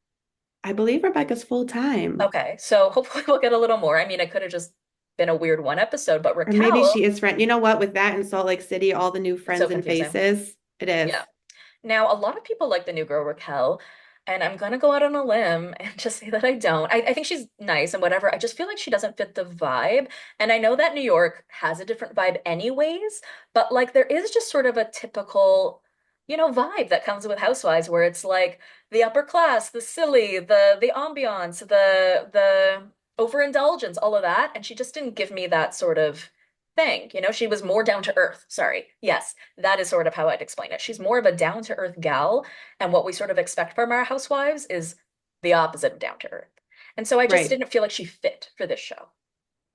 I believe Rebecca's full time. Okay. So hopefully we'll get a little more. I mean, it could have just been a weird one episode, but Or maybe Raquel, she is friend. You know what? With that in Salt Lake City, all the new it's so friends and confusing. faces, it is. Yeah. Now, a lot of people like the new girl Raquel, and I'm gonna go out on a limb and just say that I don't. I think she's nice and whatever. I just feel like she doesn't fit the vibe. And I know that New York has a different vibe anyways, but like there is just sort of a typical, vibe that comes with Housewives where it's like the upper class, the silly, the ambiance, the overindulgence, all of that. And she just didn't give me that sort of thing. She was more down to earth. Sorry. Yes, that is sort of how I'd explain it. She's more of a down to earth gal, and what we sort of expect from our housewives is the opposite of down to earth. And so I just Right. didn't feel like she fit for this show.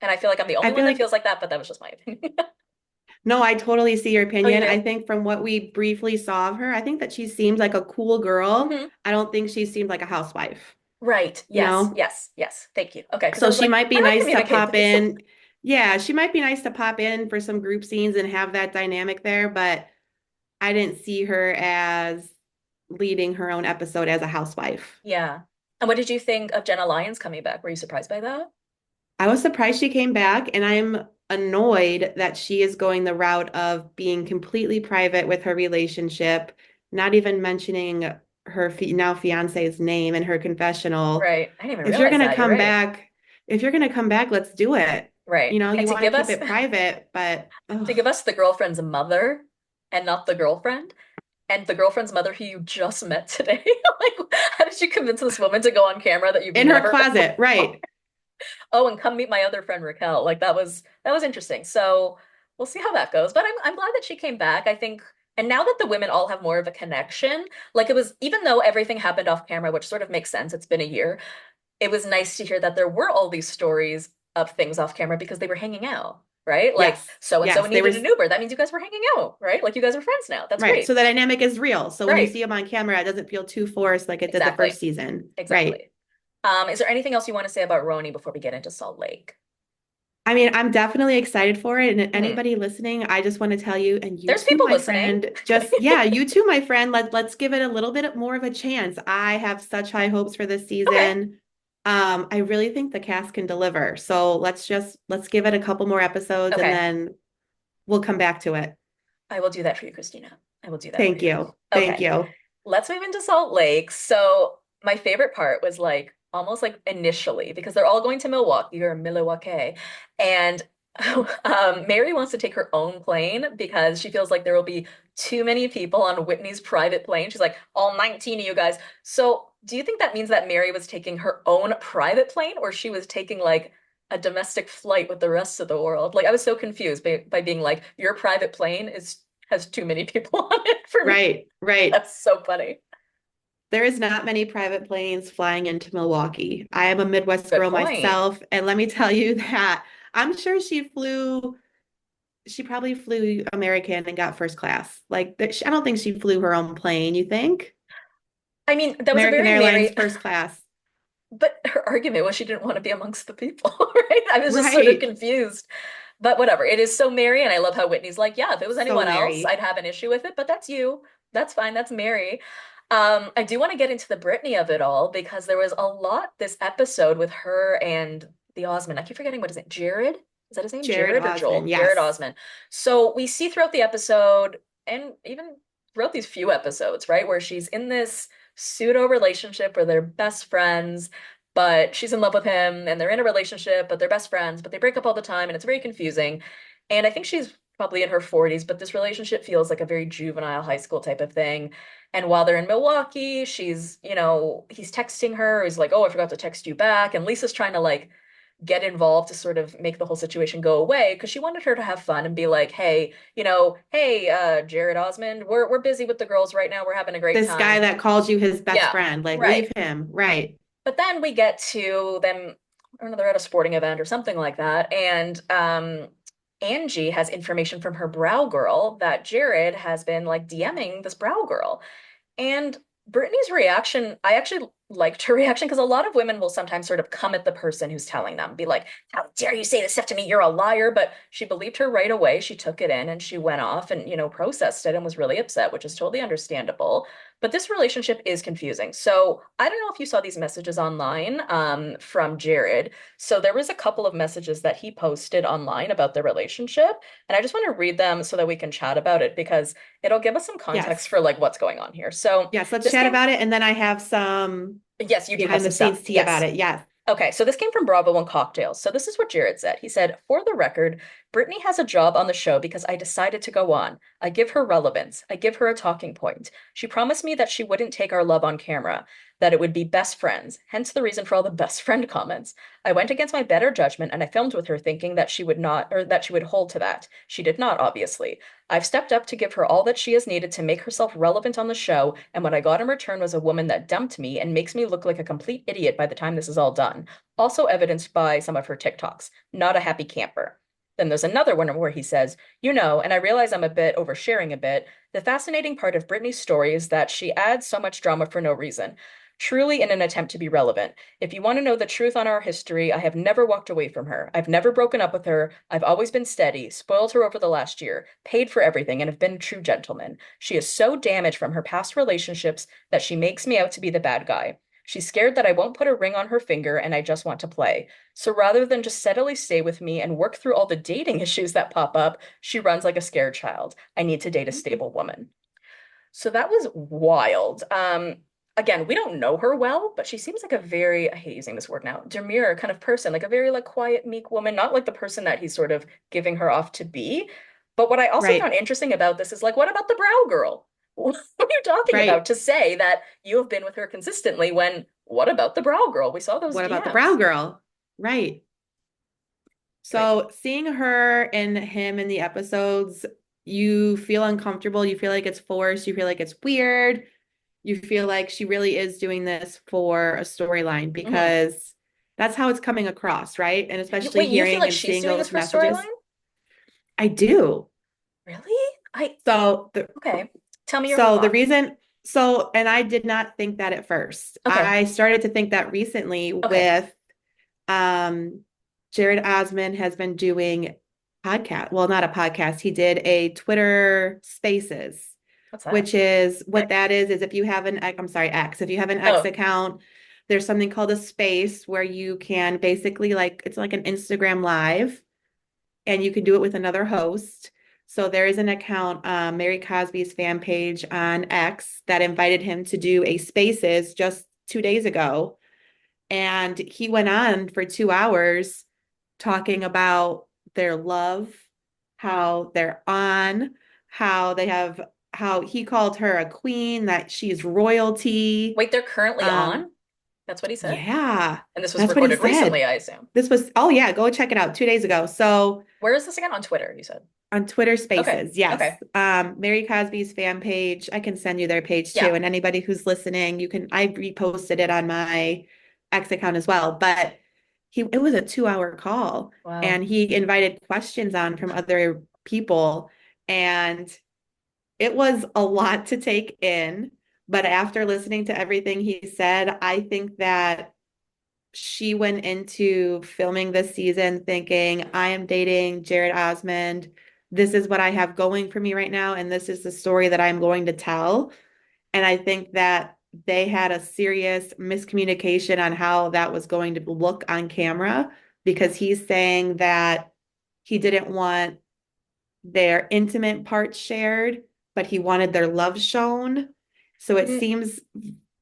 And I feel like I'm the only I one feel that like, feels like that, but that was just my opinion. no, I totally see your Oh, you opinion. I do? think from what we briefly saw of her, I think that she seems like a cool girl. Hmm. I don't think she seemed like a housewife, Right. you Yes. know? Yes. Yes. Thank you. Okay. Because I So was she like, might be how do I nice to communicate pop this? in. Yeah, she might be nice to pop in for some group scenes and have that dynamic there, but I didn't see her as leading her own episode as a housewife. Yeah. And what did you think of Jenna Lyons coming back? Were you surprised by that? I was surprised she came back, and I'm annoyed that she is going the route of being completely private with her relationship, not even mentioning her now fiance's name in her confessional. Right. I didn't even If you're realize gonna that. You're come right. back, if you're gonna come back, let's do it. Right. You know, And you to want to give keep us it private, but to ugh, give us the girlfriend's mother and not the girlfriend, and the girlfriend's mother who you just met today. Like, how did you convince this woman to go on camera that you've in her never met closet, before? right? Oh, and come meet my other friend Raquel. Like that was interesting. So we'll see how that goes. But I'm glad that she came back. I think, and now that the women all have more of a connection, like it was, even though everything happened off camera, which sort of makes sense, it's been a year, it was nice to hear that there were all these stories of things off camera because they were hanging out, right? Like Yes, so and so yes, they were needed an Uber. That means you guys were hanging out, right? Like you guys are friends now. That's right. great. So the dynamic is real. So when you Right. see them on camera, it doesn't feel too forced like it did the Exactly. first season, right? Exactly. Is there anything else you want to say about RHONY before we get into Salt Lake? I mean, I'm definitely excited for it. And Hmm. anybody listening, I just want to tell you, and you There's too, people my listening. friend, Kidding. just yeah, you too, my friend. Let's give it a little bit more of a chance. I have such high hopes for this Okay. season. I really think the cast can deliver. So let's give it a couple more episodes and Okay. then we'll come back to it. I will do that for you, Christina. I will do that for Thank you. you. Thank Okay. you. Let's move into Salt Lake. So my favorite part was like almost like initially because they're all going to Milwaukee or Milwaukee, and Mary wants to take her own plane because she feels like there will be too many people on Whitney's private plane. She's like, all 19 of you guys. So do you think that means that Mary was taking her own private plane or she was taking like a domestic flight with the rest of the world? Like I was so confused by being like, your private plane is has too many people on it for me. Right, right. That's so funny. There is not many private planes flying into Milwaukee. I am a Midwest Good girl point. myself, and let me tell you that I'm sure she probably flew American and got first class. Like, I don't think she flew her own plane, you think? I mean, that was a American very Airlines Mary, first class. but her argument was she didn't want to be amongst the people, right? I was just sort of Right. confused. But whatever. It is so Mary, and I love how Whitney's like, yeah, if it was So anyone else, Mary. I'd have an issue with it, but that's you. That's fine. That's Mary. I do want to get into the Brittany of it all because there was a lot this episode with her and the Osmond. I keep forgetting what his name. Jared? Is that his name? Jared Jared or Osmond. Joel? Jared Yes. Osmond. So we see throughout the episode and even throughout these few episodes, right, where she's in this pseudo relationship where they're best friends, but she's in love with him and they're in a relationship, but they're best friends, but they break up all the time and it's very confusing. And I think she's probably in her 40s, but this relationship feels like a very juvenile high school type of thing. And while they're in Milwaukee, he's texting her. He's like, oh, I forgot to text you back. And Lisa's trying to like get involved to sort of make the whole situation go away because she wanted her to have fun and be like, hey, hey, Jared Osmond, we're busy with the girls right now. We're having a great This guy time. that calls you his best Yeah, friend, like right. leave him. Right. But then we get to them, I don't know, they're at a sporting event or something like that. And Angie has information from her brow girl that Jared has been like DMing this brow girl. And Brittany's reaction, I actually liked her reaction because a lot of women will sometimes sort of come at the person who's telling them, be like, how dare you say this stuff to me? You're a liar. But she believed her right away. She took it in and she went off and, processed it and was really upset, which is totally understandable. But this relationship is confusing. So I don't know if you saw these messages online from Jared. So there was a couple of messages that he posted online about their relationship. And I just want to read them so that we can chat about it because it'll give us some context Yes. for like what's going on here. So Yes. Let's this chat came, about it. And then I have some yes, you do have behind the some stuff. scenes tea about Yes. it. Yes. Okay, so this came from Bravo and Cocktails. So this is what Jared said. He said, for the record, Brittany has a job on the show because I decided to go on. I give her relevance. I give her a talking point. She promised me that she wouldn't take our love on camera, that it would be best friends, hence the reason for all the best friend comments. I went against my better judgment and I filmed with her thinking that she would not, or that she would hold to that. She did not, obviously. I've stepped up to give her all that she has needed to make herself relevant on the show, and what I got in return was a woman that dumped me and makes me look like a complete idiot by the time this is all done. Also evidenced by some of her TikToks. Not a happy camper. Then there's another one where he says, and I realize I'm a bit oversharing a bit. The fascinating part of Brittany's story is that she adds so much drama for no reason. Truly in an attempt to be relevant. If you want to know the truth on our history, I have never walked away from her. I've never broken up with her. I've always been steady, spoiled her over the last year, paid for everything, and have been a true gentleman. She is so damaged from her past relationships that she makes me out to be the bad guy. She's scared that I won't put a ring on her finger and I just want to play. So rather than just steadily stay with me and work through all the dating issues that pop up, she runs like a scared child. I need to date a stable woman. So that was wild. Again, we don't know her well, but she seems like a very, I hate using this word now, demure kind of person, like a very like quiet, meek woman, not like the person that he's sort of giving her off to be. But what I also Right. found interesting about this is like, what about the brow girl? What are you talking about Right. to say that you have been with her consistently when what about the brow girl? We saw those What about the brow DMs. girl? Right. Right. So seeing her and him in the episodes, you feel uncomfortable. You feel like it's forced. You feel like it's weird. You feel like she really is doing this for a storyline Hmm. because that's how it's coming across, right? And especially Wait, you feel hearing like and she's seeing doing this those for messages. storyline? I do. Really? So the Okay. Tell me your whole so the thought. reason so and I did not think that at first. Okay. I started to think that recently Okay. with um Jared Osmond has been doing podcast. Well, not a podcast. He did a Twitter Spaces, What's that? which is what that is if you have I'm sorry, X. If you have an X Oh, account, there's something called a space where you can basically like it's like an Instagram live and you can do it with another host. So there is an account, Mary Cosby's fan page on X that invited him to do a Spaces just 2 days ago. And he went on for 2 hours talking about their love, how they're on, how they have, how he called her a queen, that she's royalty. wait, they're currently Um, on? That's what he said? yeah, And this was that's what he recorded recently, said. I assume. Oh yeah, go check it out 2 days ago. So Where is this again? On Twitter, you said. on Twitter Okay. Spaces, yes. Okay. Mary Cosby's fan page. I can send you their page Yeah. too. And anybody who's listening, I reposted it on my X account as well. But it was a 2 hour call Wow. and he invited questions on from other people. And it was a lot to take in. But after listening to everything he said, I think that she went into filming this season thinking, I am dating Jared Osmond. This is what I have going for me right now, and this is the story that I'm going to tell. And I think that they had a serious miscommunication on how that was going to look on camera because he's saying that he didn't want their intimate parts shared, but he wanted their love shown. So it N- seems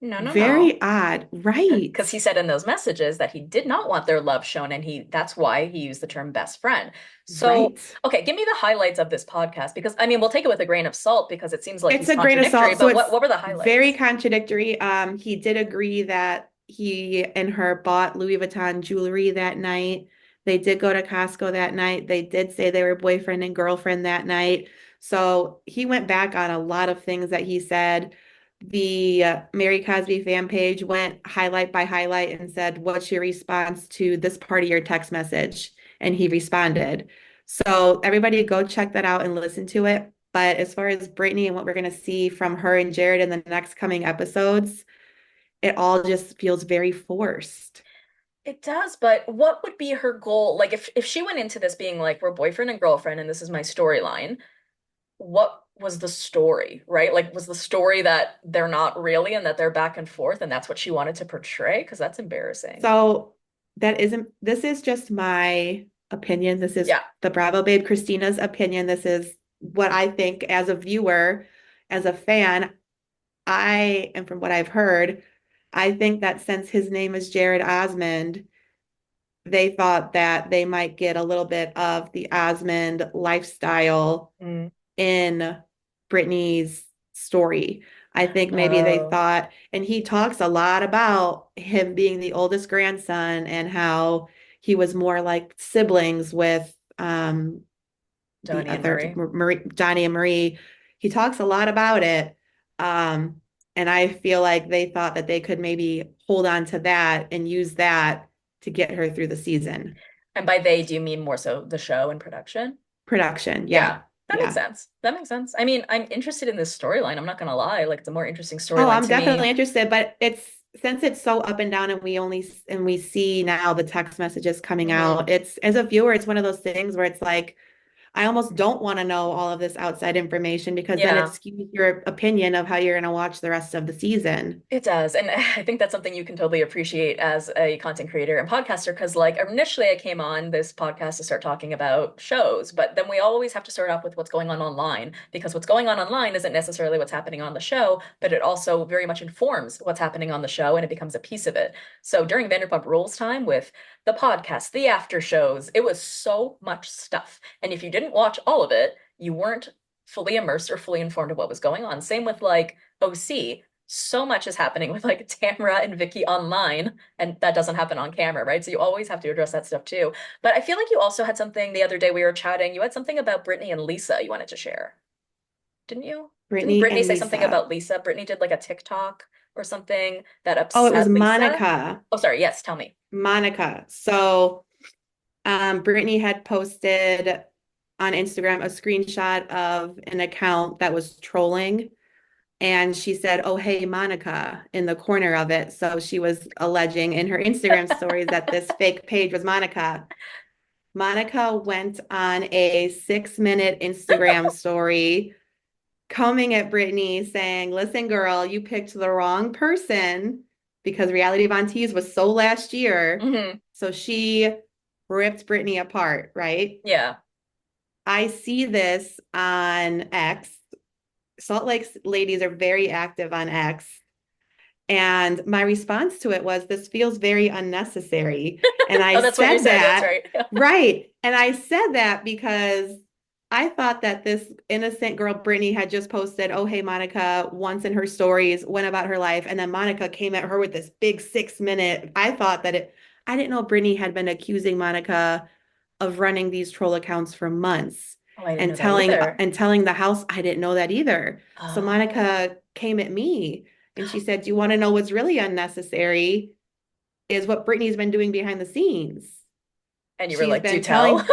No, no, no. very odd, right? Because he said in those messages that he did not want their love shown, and that's why he used the term best friend. So, Right. okay, give me the highlights of this podcast because I mean we'll take it with a grain of salt because it seems like It's he's a grain of contradictory, salt. So but it's what were the very highlights? contradictory. He did agree that he and her bought Louis Vuitton jewelry that night. They did go to Costco that night. They did say they were boyfriend and girlfriend that night. So he went back on a lot of things that he said. The Mary Cosby fan page went highlight by highlight and said, "What's your response to this part of your text message?" And he responded. So everybody go check that out and listen to it. But as far as Brittany and what we're going to see from her and Jared in the next coming episodes, it all just feels very forced. It does, but what would be her goal? Like if she went into this being like we're boyfriend and girlfriend and this is my storyline, what was the story, right? Like was the story that they're not really and that they're back and forth and that's what she wanted to portray? Because that's embarrassing. So this is just my opinion. This is Yeah. the Bravo Babe Christina's opinion. This is what I think as a viewer, as a fan. And from what I've heard, I think that since his name is Jared Osmond, they thought that they might get a little bit of the Osmond lifestyle Mm. in Brittany's story. I think maybe they Oh, thought, and he talks a lot about him being the oldest grandson and how he was more like siblings with the Donnie and other Marie. Marie, Johnny and Marie. He talks a lot about it. Um, and I feel like they thought that they could maybe hold on to that and use that to get her through the season. And by they, do you mean more so the show and production? Production. Yeah, Yeah. that makes Yeah. sense. That makes sense. I mean, I'm interested in this storyline. I'm not gonna lie. Like, it's a more interesting Oh, storyline I'm to me. definitely interested, but it's since it's so up and down and we see now the text messages coming Hmm. out. It's as a viewer, it's one of those things where it's like I almost don't want to know all of this outside information because then it Yeah. skews your opinion of how you're going to watch the rest of the season. It does. And I think that's something you can totally appreciate as a content creator and podcaster. Because, like, initially I came on this podcast to start talking about shows, but then we always have to start off with what's going on online because what's going on online isn't necessarily what's happening on the show, but it also very much informs what's happening on the show and it becomes a piece of it. So during Vanderpump Rules time with the podcast, the after shows, it was so much stuff. And if you didn't watch all of it, you weren't fully immersed or fully informed of what was going on. Same with like OC, so much is happening with like Tamra and Vicky online, and that doesn't happen on camera, right? So you always have to address that stuff too. But I feel like you also had something the other day we were chatting. You had something about Brittany and Lisa you wanted to share, didn't you? Didn't Brittany Brittany and say something Lisa. about Lisa? Brittany did like a TikTok or something that Oh, it was upset Lisa. Monica. Oh, sorry. Yes, tell me. Monica. So, Brittany had posted on Instagram a screenshot of an account that was trolling. And she said, "Oh, hey, Monica," in the corner of it. So she was alleging in her Instagram stories that this fake page was Monica. Monica went on a 6-minute Instagram story coming at Brittany saying, "Listen, girl, you picked the wrong person because Reality Von Tease was so last year." Hmm. So she ripped Brittany apart, right? Yeah. I see this on X. Salt Lake ladies are very active on X. And my response to it was, "This feels very unnecessary." And I Oh, that's what you said said. That's that, right. right. And I said that because I thought that this innocent girl, Brittany, had just posted, "Oh, hey, Monica," once in her stories, went about her life. And then Monica came at her with this big 6-minute. I didn't know Brittany had been accusing Monica of running these troll accounts for months Oh, I didn't and know that either. telling the house I didn't know that either. So Oh. Monica came at me and she said, "Do you want to know what's really unnecessary is what Brittany's been doing behind the scenes. And you were She's like, do been tell.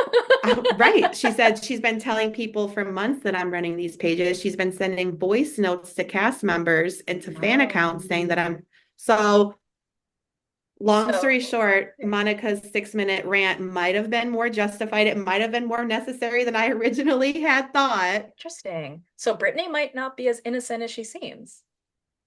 Right. She said she's been telling people for months that I'm running these pages. She's been sending voice notes to cast members and to fan accounts saying that Um, I'm so long so story short, Monica's 6 minute rant might have been more justified. It might have been more necessary than I originally had thought. interesting. So Brittany might not be as innocent as she seems.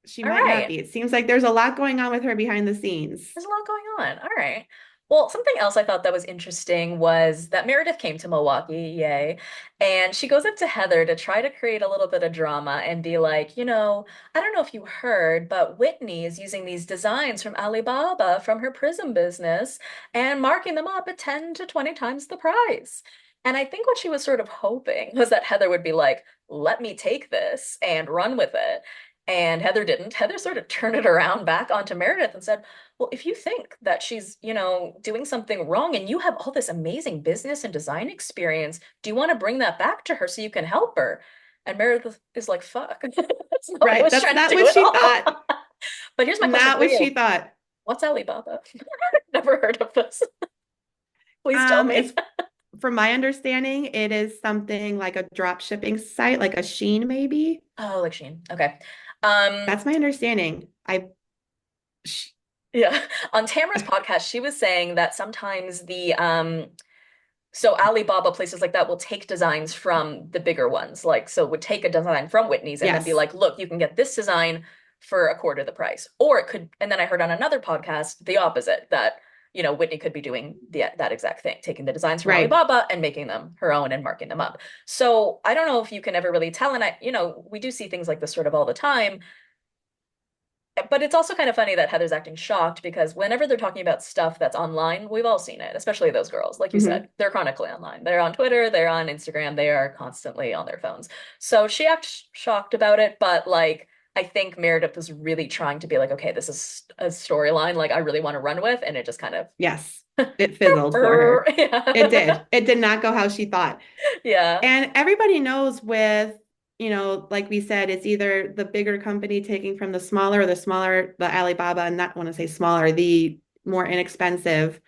She All might not right. be. It seems like there's a lot going on with her behind the scenes. There's a lot going on. All right. Well, something else I thought that was interesting was that Meredith came to Milwaukee, yay, and she goes up to Heather to try to create a little bit of drama and be like, I don't know if you heard, but Whitney is using these designs from Alibaba from her prism business and marking them up at 10 to 20 times the price. And I think what she was sort of hoping was that Heather would be like, let me take this and run with it. And Heather didn't. Heather sort of turned it around back onto Meredith and said, well, if you think that she's, doing something wrong and you have all this amazing business and design experience, do you want to bring that back to her so you can help her? And Meredith is like, fuck. That's not what I Right. was That's trying to not do what at she all. thought. But here's my question Not for what she you. thought. What's Alibaba? Never heard of this. Please tell me. It's from my understanding, it is something like a drop shipping site, like a Sheen, maybe. Oh, like Sheen. Okay. Um, That's my understanding. Sh- yeah. On Tamra's podcast, she was saying that sometimes so Alibaba, places like that will take designs from the bigger ones. Like, so would take a design from Whitney's and then be yes. like, look, you can get this design for a quarter the price. Or it could, and then I heard on another podcast the opposite, that, Whitney could be doing that exact thing, taking the designs from Right. Alibaba and making them her own and marking them up. So I don't know if you can ever really tell. And we do see things like this sort of all the time. But it's also kind of funny that Heather's acting shocked because whenever they're talking about stuff that's online, we've all seen it, especially those girls. Like you Hmm. said, they're chronically online. They're on Twitter, they're on Instagram, they are constantly on their phones. So she acts shocked about it, but like I think Meredith was really trying to be like, okay, this is a storyline like I really want to run with, and it just kind of Yes. It fizzled for her. It yeah. did. It did not go how she thought. Yeah. And everybody knows with, like we said, it's either the bigger company taking from the smaller or the smaller, the Alibaba, and not want to say smaller, the more inexpensive.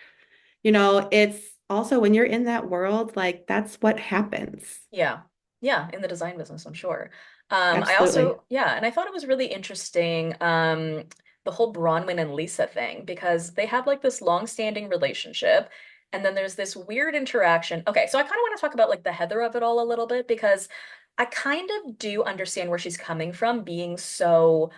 It's also when you're in that world, like that's what happens. Yeah. Yeah, in the design business, I'm sure. I Absolutely. also, yeah, and I thought it was really interesting, the whole Bronwyn and Lisa thing, because they have like this long-standing relationship, and then there's this weird interaction. Okay, so I kind of want to talk about like the Heather of it all a little bit, because I kind of do understand where she's coming from, being so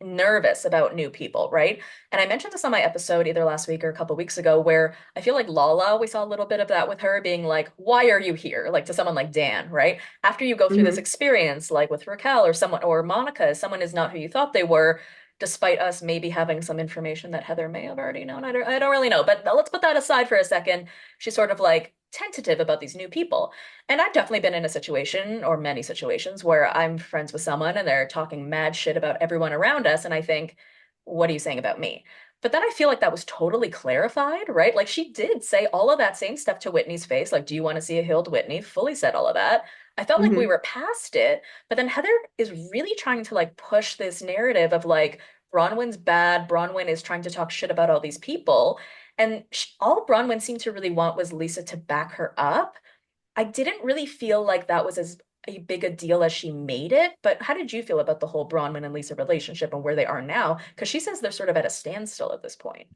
nervous about new people, right? And I mentioned this on my episode either last week or a couple weeks ago, where I feel like Lala, we saw a little bit of that with her being like, why are you here? Like to someone like Dan, right? After you go through this Hmm. experience, like with Raquel or someone or Monica, someone is not who you thought they were, despite us maybe having some information that Heather may have already known. I don't really know, but let's put that aside for a second. She's sort of like tentative about these new people. And I've definitely been in a situation or many situations where I'm friends with someone and they're talking mad shit about everyone around us. And I think, what are you saying about me? But then I feel like that was totally clarified, right? Like she did say all of that same stuff to Whitney's face. Like, do you want to see a healed Whitney? Fully said all of that. I felt like we Hmm. were past it. But then Heather is really trying to like push this narrative of like, Bronwyn's bad. Bronwyn is trying to talk shit about all these people. And all Bronwyn seemed to really want was Lisa to back her up. I didn't really feel like that was as a big a deal as she made it, but how did you feel about the whole Bronwyn and Lisa relationship and where they are now? Because she says they're sort of at a standstill at this point.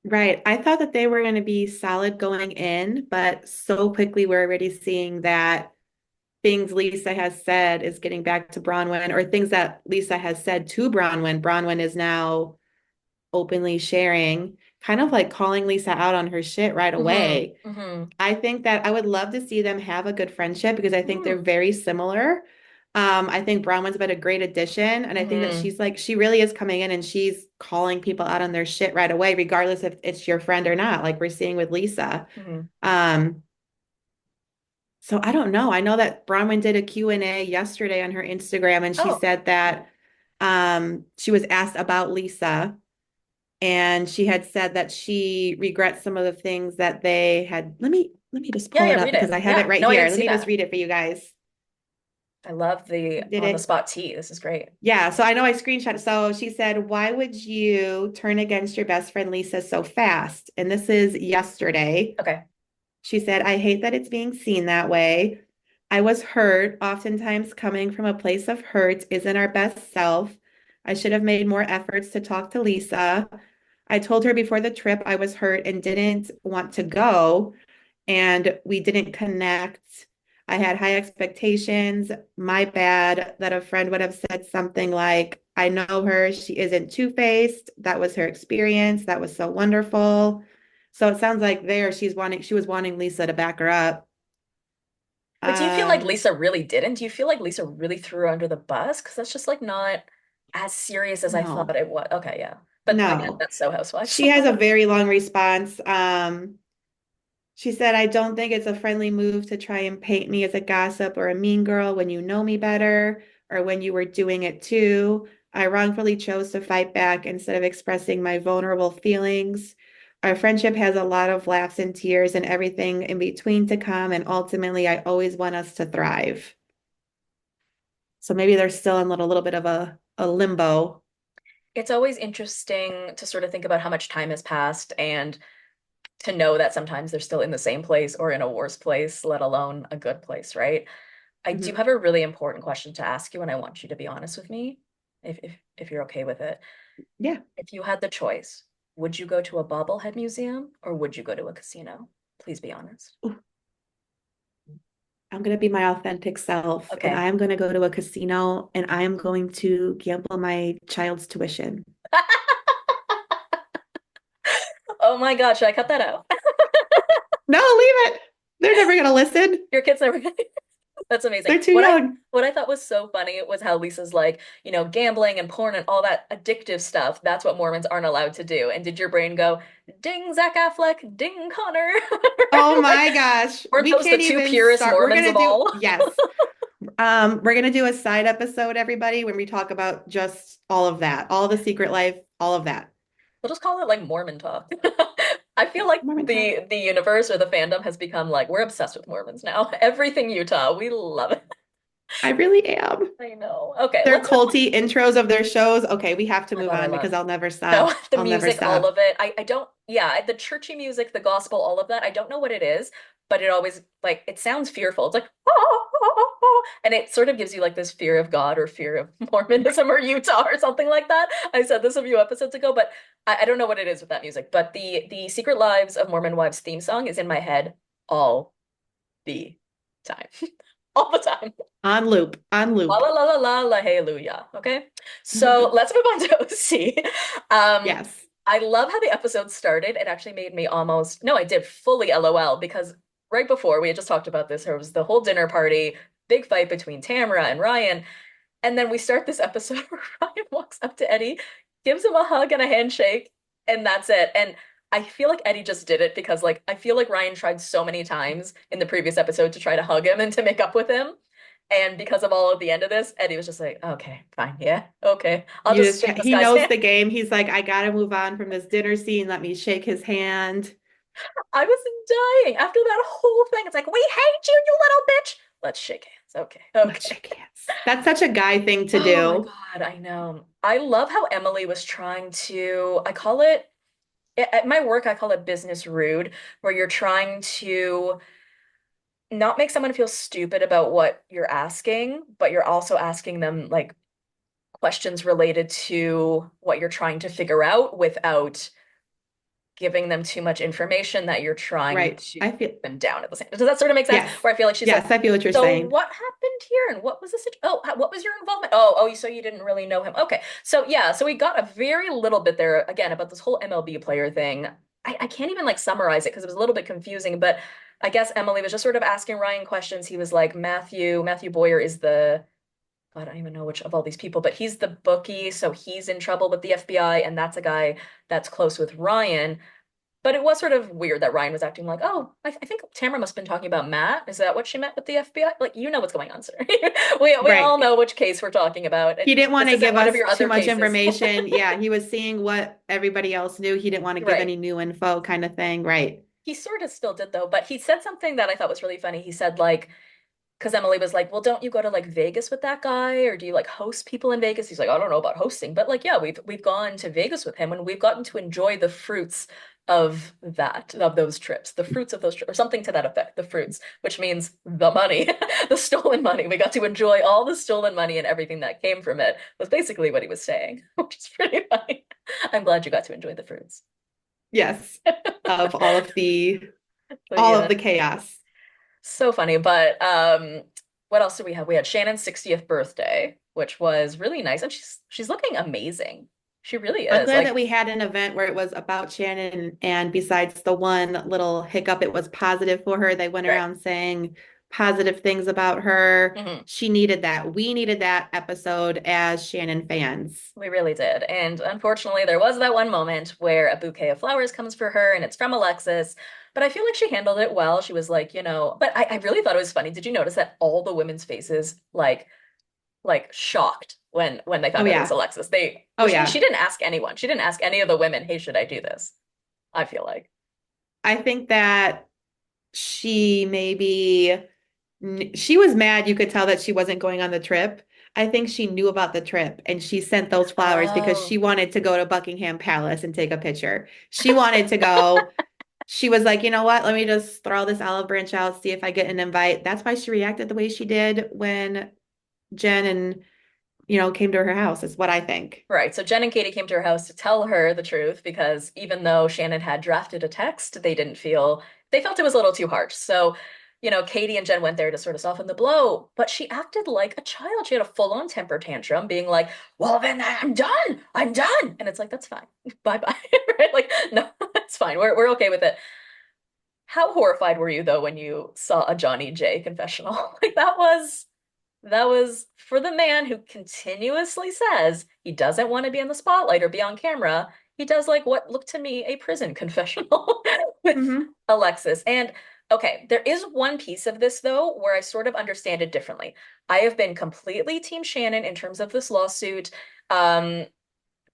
Right. I thought that they were going to be solid going in, but so quickly we're already seeing that things Lisa has said is getting back to Bronwyn, or things that Lisa has said to Bronwyn. Bronwyn is now openly sharing, kind of like calling Lisa out on her shit right Mm-hmm. away. Mm-hmm. I think that I would love to see them have a good friendship because I think they're Mm-hmm. very similar. I think Bronwyn's been a great addition, and I think that Mm-hmm. she's like she really is coming in and she's calling people out on their shit right away, regardless if it's your friend or not, like we're seeing with Lisa. Mm-hmm. Um, so I don't know. I know that Bronwyn did a Q&A yesterday on her Instagram, and she Oh, said that she was asked about Lisa, and she had said that she regrets some of the things that they had. Let me just yeah, pull yeah, it up read because it. I have it Yeah. right No, I here. didn't Let see me just that. read it for you guys. I love the Did on the it? spot tea. This is great. Yeah, so I know I screenshot. So she said, "Why would you turn against your best friend Lisa so fast?" And this is yesterday. Okay. She said, I hate that it's being seen that way. I was hurt. Oftentimes, coming from a place of hurt isn't our best self. I should have made more efforts to talk to Lisa. I told her before the trip I was hurt and didn't want to go, and we didn't connect. I had high expectations. My bad that a friend would have said something like, I know her. She isn't two-faced. That was her experience. That was so wonderful. So it sounds like she was wanting Lisa to back her up. But do you feel like Um, Lisa really didn't? Do you feel like Lisa really threw her under the bus? Because that's just like not as serious as I thought no, it was. Okay, yeah. But again, no. that's so Housewives. She has a very long response. She said, I don't think it's a friendly move to try and paint me as a gossip or a mean girl when you know me better or when you were doing it too. I wrongfully chose to fight back instead of expressing my vulnerable feelings. Our friendship has a lot of laughs and tears and everything in between to come. And ultimately, I always want us to thrive. So maybe they're still in a little bit of a limbo. It's always interesting to sort of think about how much time has passed and to know that sometimes they're still in the same place or in a worse place, let alone a good place, right? I do Mhm. have a really important question to ask you, and I want you to be honest with me, if you're okay with it. Yeah. If you had the choice, would you go to a bobblehead museum or would you go to a casino? Please be honest. Ooh, I'm going to be my authentic self and Okay. I am going to go to a casino and I am going to gamble my child's tuition. Oh my God, should I cut that out? No, leave it. They're never going to listen. Your kid's never gonna. That's amazing. They're too young. What I thought was so funny was how Lisa's like, gambling and porn and all that addictive stuff. That's what Mormons aren't allowed to do. And did your brain go, ding Zach Affleck, ding Connor? Oh Like, my gosh. weren't We those the can't two even purest start. Mormons of all? Yes. We're gonna do a side episode, everybody, when we talk about just all of that, all the secret life, all of that. We'll just call it like Mormon talk. I feel like Mormon talk. the universe or the fandom has become like we're obsessed with Mormons now. Everything Utah, we love it. I really am. I know. Okay, Their let's move on. culty intros of their shows. Okay, we have to Oh my move God, I on love. because I'll never No, stop. the I'll never music, all stop. of it. I don't, yeah, the churchy music, the gospel, all of that. I don't know what it is, but it always like it sounds fearful. It's like and it sort of gives you like this fear of God or fear of Mormonism or Utah or something like that. I said this a few episodes ago, but I don't know what it is with that music. But the Secret Lives of Mormon Wives theme song is in my head all the time. All the time. On loop, on La loop. la la la la la hallelujah. Okay. So let's move on to OC. Yes. I love how the episode started. It actually made me almost, no, I did fully LOL because right before we had just talked about this, there was the whole dinner party, big fight between Tamra and Ryan. And then we start this episode where Ryan walks up to Eddie, gives him a hug and a handshake, and that's it. And I feel like Eddie just did it because like I feel like Ryan tried so many times in the previous episode to try to hug him and to make up with him. And because of all of the end of this, Eddie was just like, okay, fine, yeah, okay. I'll You just just shake this he guy's knows hand. the game. He's like, I gotta move on from this dinner scene. Let me shake his hand. I was dying after that whole thing. It's like, we hate you, you little bitch. Let's shake hands. Okay, Let's okay. shake hands. That's such a guy thing to Oh my do. God, I know. I love how Emily was trying to, I call it, at my work, I call it business rude, where you're trying to not make someone feel stupid about what you're asking, but you're also asking them like questions related to what you're trying to figure out without giving them too much information that you're trying Right. to I feel keep them down at the same. Does that sort of make sense? yes. Where I feel like she's like, Yes, I feel what you're so saying. what happened here, and what was the situation? Oh, what was your involvement? Oh, so you didn't really know him. Okay, so yeah, so we got a very little bit there again about this whole MLB player thing. I can't even like summarize it because it was a little bit confusing, but I guess Emily was just sort of asking Ryan questions. He was like, Matthew Boyer is the God, I don't even know which of all these people, but he's the bookie, so he's in trouble with the FBI, and that's a guy that's close with Ryan. But it was sort of weird that Ryan was acting like, oh, I think Tamara must have been talking about Matt. Is that what she meant with the FBI? Like, you know what's going on, sir. We all Right. know which case we're talking about. He didn't want This to isn't give one of us your too other much cases. information. Yeah, he was seeing what everybody else knew. He didn't want to give Right. any new info kind of thing. Right. He sort of still did though, but he said something that I thought was really funny. He said like, because Emily was like, well, don't you go to like Vegas with that guy, or do you like host people in Vegas? He's like, I don't know about hosting, but like, yeah, we've gone to Vegas with him and we've gotten to enjoy the fruits of those trips, the fruits of those trips, or something to that effect, the fruits, which means the money, the stolen money. We got to enjoy all the stolen money and everything that came from it, was basically what he was saying, which is pretty funny. I'm glad you got to enjoy the fruits. Yes, of But all of yeah. the chaos. So funny. But what else did we have? We had Shannon's 60th birthday, which was really nice. And she's looking amazing. She really I'm is. glad that Like, we had an event where it was about Shannon, and besides the one little hiccup, it was positive for her. They went right. around saying positive things about her. Mhm. She needed that. We needed that episode as Shannon fans. We really did. And unfortunately, there was that one moment where a bouquet of flowers comes for her and it's from Alexis. But I feel like she handled it well. She was like, but I really thought it was funny. Did you notice that all the women's faces like shocked when they Oh found out it was yeah. Alexis? Oh She yeah. didn't ask anyone. She didn't ask any of the women, hey, should I do this? I feel like. I think that she maybe she was mad. You could tell that she wasn't going on the trip. I think she knew about the trip and she sent those flowers because she Oh. wanted to go to Buckingham Palace and take a picture. She wanted to go. She was like, you know what? Let me just throw this olive branch out, see if I get an invite. That's why she reacted the way she did when Jen and, came to her house, is what I think. Right. So Jen and Katie came to her house to tell her the truth because even though Shannon had drafted a text, they felt it was a little too harsh. So, Katie and Jen went there to sort of soften the blow, but she acted like a child. She had a full-on temper tantrum, being like, well, then I'm done. I'm done. And it's like, that's fine. Bye-bye. Right? Like, no, that's fine. We're okay with it. How horrified were you though when you saw a Johnny J confessional? Like that was for the man who continuously says he doesn't want to be in the spotlight or be on camera. He does like what looked to me a prison confessional with Hmm. Alexis. And okay, there is one piece of this though where I sort of understand it differently. I have been completely Team Shannon in terms of this lawsuit. Um,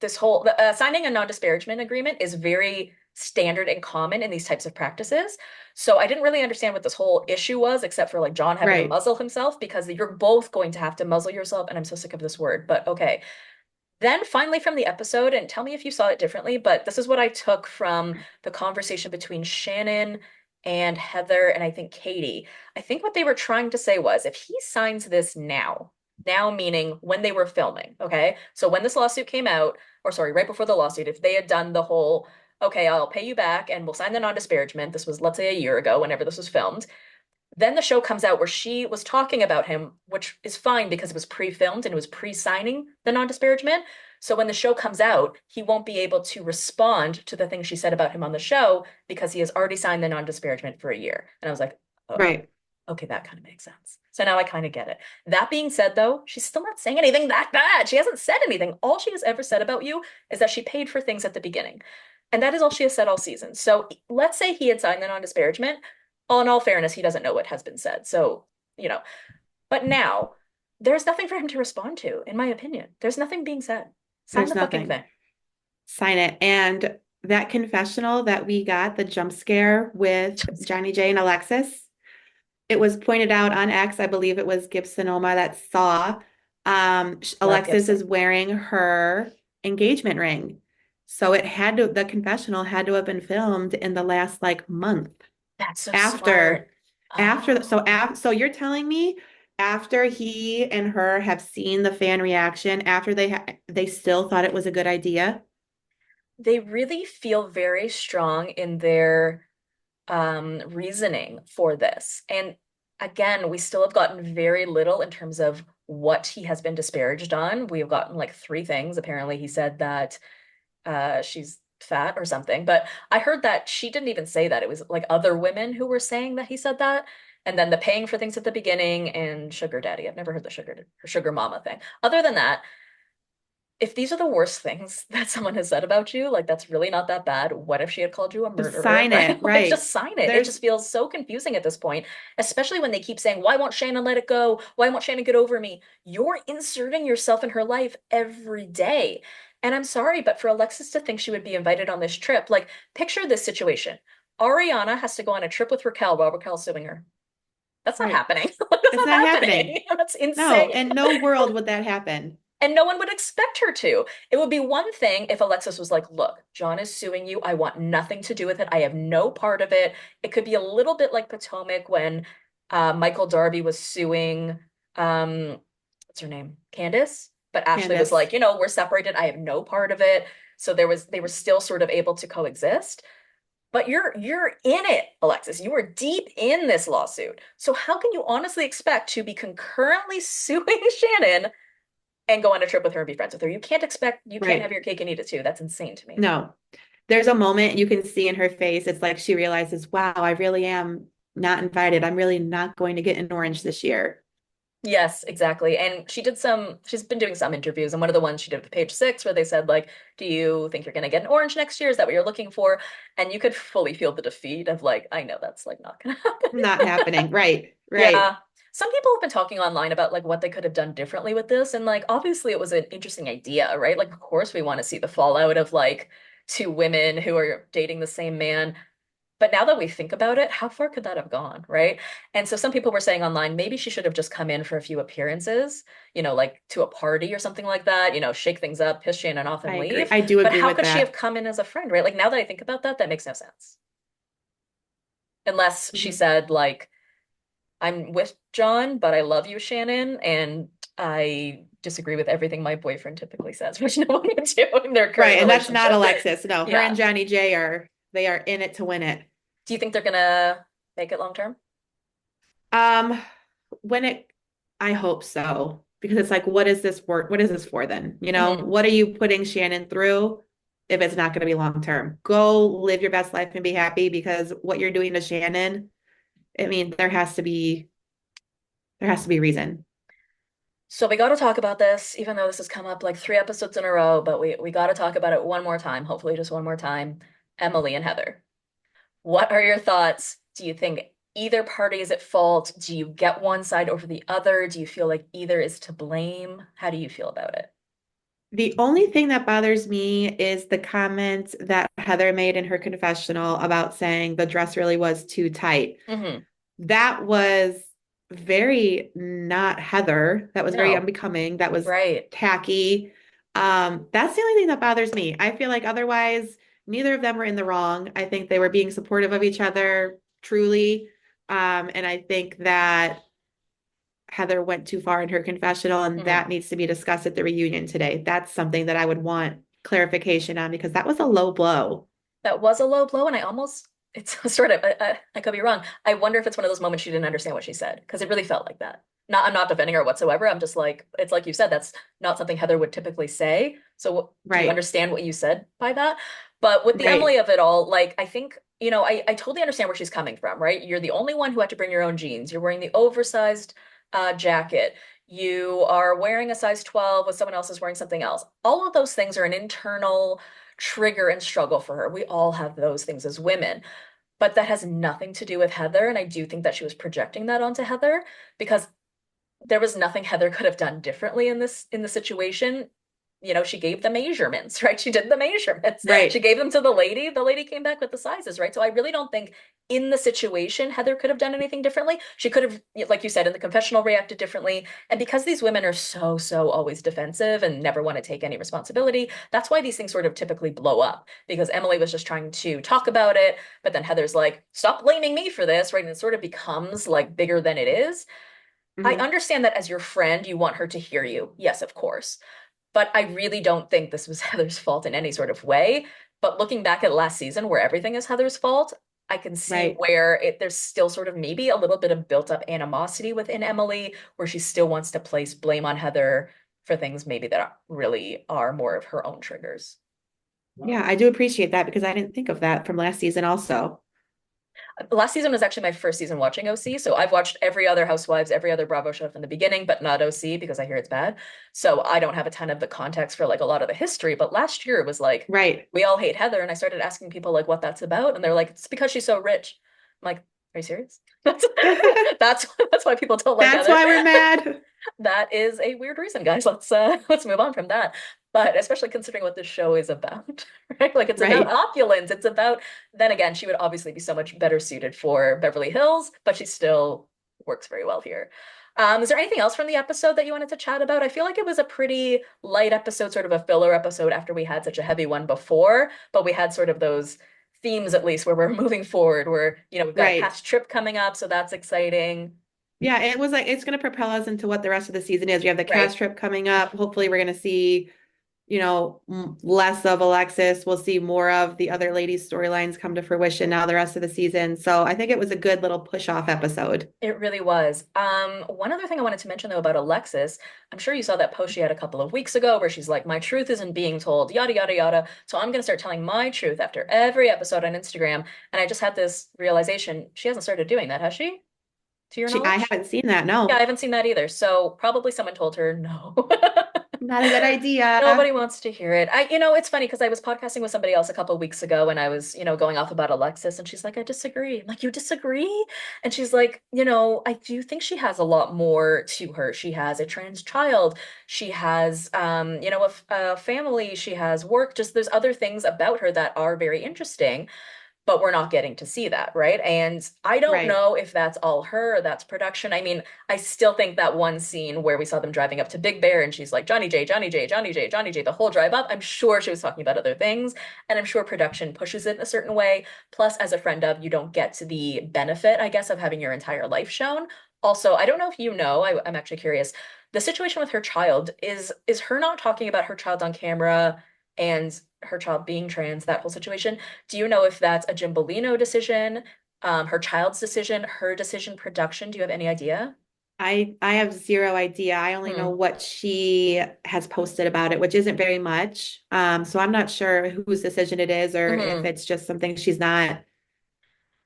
this whole signing a non-disparagement agreement is very standard and common in these types of practices. So I didn't really understand what this whole issue was, except for like John having to Right. muzzle himself because you're both going to have to muzzle yourself. And I'm so sick of this word, but okay. Then finally from the episode, and tell me if you saw it differently, but this is what I took from the conversation between Shannon and Heather and I think Katie. I think what they were trying to say was if he signs this now meaning when they were filming, okay? So when this lawsuit came out, or sorry, right before the lawsuit, if they had done the whole, okay, I'll pay you back and we'll sign the non-disparagement, this was, let's say, a year ago, whenever this was filmed, then the show comes out where she was talking about him, which is fine because it was pre-filmed and it was pre-signing the non-disparagement. So when the show comes out, he won't be able to respond to the things she said about him on the show because he has already signed the non-disparagement for a year. And I was like, oh, Right. okay, that kind of makes sense. So now I kind of get it. That being said, though, she's still not saying anything that bad. She hasn't said anything. All she has ever said about you is that she paid for things at the beginning. And that is all she has said all season. So let's say he had signed the non-disparagement. In all fairness, he doesn't know what has been said. So, you know, but now there's nothing for him to respond to, in my opinion. There's nothing being said. Sign There's the fucking nothing. thing. Sign it. And that confessional that we got, the jump scare with Johnny J and Alexis, it was pointed out on X, I believe it was Gibson Oma that saw Love Alexis Gibson. is wearing her engagement ring. So the confessional had to have been filmed in the last like month That's so after, smart. Oh. so you're telling me after he and her have seen the fan reaction, after they still thought it was a good idea? They really feel very strong in their reasoning for this. And again, we still have gotten very little in terms of what he has been disparaged on. We have gotten like three things. Apparently, he said that she's fat or something, but I heard that she didn't even say that. It was like other women who were saying that he said that. And then the paying for things at the beginning and sugar daddy. I've never heard the sugar mama thing. Other than that, if these are the worst things that someone has said about you, like that's really not that bad. What if she had called you a Just murderer, sign right? it, Like right? just sign it. It There's just feels so confusing at this point, especially when they keep saying, "Why won't Shannon let it go? Why won't Shannon get over me?" You're inserting yourself in her life every day. And I'm sorry, but for Alexis to think she would be invited on this trip, like picture this situation. Ariana has to go on a trip with Raquel while Raquel's suing her. That's not Right. happening. Like, that's It's not not happening. happening. That's No, insane. in no world would that happen. And no one would expect her to. It would be one thing if Alexis was like, look, John is suing you. I want nothing to do with it. I have no part of it. It could be a little bit like Potomac when Michael Darby was suing, what's her name? Candace. But Ashley was Candace. like, we're separated. I have no part of it. So they were still sort of able to coexist. But you're in it, Alexis. You are deep in this lawsuit. So how can you honestly expect to be concurrently suing Shannon and go on a trip with her and be friends with her? You can't have Right. your cake and eat it too. That's insane to me. No. There's a moment you can see in her face. It's like she realizes, wow, I really am not invited. I'm really not going to get an orange this year. Yes, exactly. And she's been doing some interviews, and one of the ones she did with Page Six, where they said, like, do you think you're gonna get an orange next year? Is that what you're looking for? And you could fully feel the defeat of like, I know that's like not gonna happen. Not happening. Right. Right. Yeah. Some people have been talking online about like what they could have done differently with this. And like obviously it was an interesting idea, right? Like of course we want to see the fallout of like two women who are dating the same man. But now that we think about it, how far could that have gone, right? And so some people were saying online, maybe she should have just come in for a few appearances, like to a party or something like that, shake things up, piss Shannon off I and agree. leave. I do But agree how with could she have that. come in as a friend, right? Like now that I think about that, that makes no sense. Unless she Mhm. said like, I'm with John, but I love you, Shannon, and I disagree with everything my boyfriend typically says, which no one would do in their current Right. And that's not relationship. Alexis. No, her Yeah. and Johnny J they are in it to win it. Do you think they're gonna make it long term? Um, when it, I hope so, because it's like, what is this for? What is this for then? Hmm. What are you putting Shannon through if it's not going to be long term? Go live your best life and be happy because what you're doing to Shannon, I mean, there has to be a reason. So we got to talk about this, even though this has come up like 3 episodes in a row, but we got to talk about it one more time, hopefully just one more time. Emily and Heather. What are your thoughts? Do you think either party is at fault? Do you get one side over the other? Do you feel like either is to blame? How do you feel about it? The only thing that bothers me is the comment that Heather made in her confessional about saying the dress really was too tight. Hmm. That was very not Heather. That was very No. unbecoming. That was Right. tacky. That's the only thing that bothers me. I feel like otherwise, neither of them were in the wrong. I think they were being supportive of each other, truly. And I think that Heather went too far in her confessional, and Hmm. that needs to be discussed at the reunion today. That's something that I would want clarification on because that was a low blow. That was a low blow, and it's sort of, I could be wrong. I wonder if it's one of those moments she didn't understand what she said, because it really felt like that. I'm not defending her whatsoever. I'm just like, it's like you said, that's not something Heather would typically say. So do you Right, understand what you said by that? But with the right. Emily of it all, like, I think, I totally understand where she's coming from, right? You're the only one who had to bring your own jeans. You're wearing the oversized jacket. You are wearing a size 12 when someone else is wearing something else. All of those things are an internal trigger and struggle for her. We all have those things as women, but that has nothing to do with Heather. And I do think that she was projecting that onto Heather because there was nothing Heather could have done differently in the situation. She gave the measurements, right? She did the measurements. She Right. gave them to the lady. The lady came back with the sizes, right? So I really don't think in the situation Heather could have done anything differently. She could have, like you said, in the confessional reacted differently. And because these women are so always defensive and never want to take any responsibility, that's why these things sort of typically blow up. Because Emily was just trying to talk about it, but then Heather's like, "Stop blaming me for this," right? And it sort of becomes like bigger than it is. I Mhm. understand that as your friend, you want her to hear you. Yes, of course. But I really don't think this was Heather's fault in any sort of way. But looking back at last season where everything is Heather's fault, I can see Right. where there's still sort of maybe a little bit of built up animosity within Emily, where she still wants to place blame on Heather for things maybe that really are more of her own triggers. Yeah, I do appreciate that because I didn't think of that from last season also. Last season was actually my first season watching OC, so I've watched every other Housewives, every other Bravo show from the beginning, but not OC because I hear it's bad. So I don't have a ton of the context for like a lot of the history. But last year it was like Right. we all hate Heather, and I started asking people like what that's about, and they're like, it's because she's so rich. I'm like, are you serious? That's that's why people don't like That's Heather. why we're mad. That is a weird reason, guys. Let's move on from that. But especially considering what this show is about, right? Like it's about Right. opulence. Then again, she would obviously be so much better suited for Beverly Hills, but she's still works very well here. Is there anything else from the episode that you wanted to chat about? I feel like it was a pretty light episode, sort of a filler episode after we had such a heavy one before, but we had sort of those themes at least where we're moving forward, where, we've got a Right. cast trip coming up, so that's exciting. Yeah, it was like it's going to propel us into what the rest of the season is. We have the Right. cast trip coming up. Hopefully, we're going to see, less of Alexis. We'll see more of the other ladies' storylines come to fruition now the rest of the season. So I think it was a good little push-off episode. It really was. One other thing I wanted to mention though about Alexis, I'm sure you saw that post she had a couple of weeks ago where she's like, my truth isn't being told, yada, yada, yada. So I'm going to start telling my truth after every episode on Instagram. And I just had this realization, she hasn't started doing that, has she? To your I knowledge? haven't seen that. Yeah, I No, haven't seen that either. So probably someone told her no. not a good idea. Nobody wants to hear it. It's funny because I was podcasting with somebody else a couple of weeks ago and I was, going off about Alexis and she's like, I disagree. I'm like, you disagree? And she's like, I do think she has a lot more to her. She has a trans child. She has, a family. She has work. Just there's other things about her that are very interesting, but we're not getting to see that, right? And I don't Right. know if that's all her or that's production. I mean, I still think that one scene where we saw them driving up to Big Bear and she's like, Johnny J, Johnny J, Johnny J, Johnny J, the whole drive up, I'm sure she was talking about other things. And I'm sure production pushes it in a certain way. Plus, as a friend of, you don't get to the benefit, I guess, of having your entire life shown. Also, I don't know if you know, I'm actually curious. The situation with her child is her not talking about her child on camera and her child being trans, that whole situation. Do you know if that's a Jim Bellino decision, her child's decision, her decision, production? Do you have any idea? I have zero idea. I only know Hmm. what she has posted about it, which isn't very much. So I'm not sure whose decision it is or if Hmm. it's just something she's not.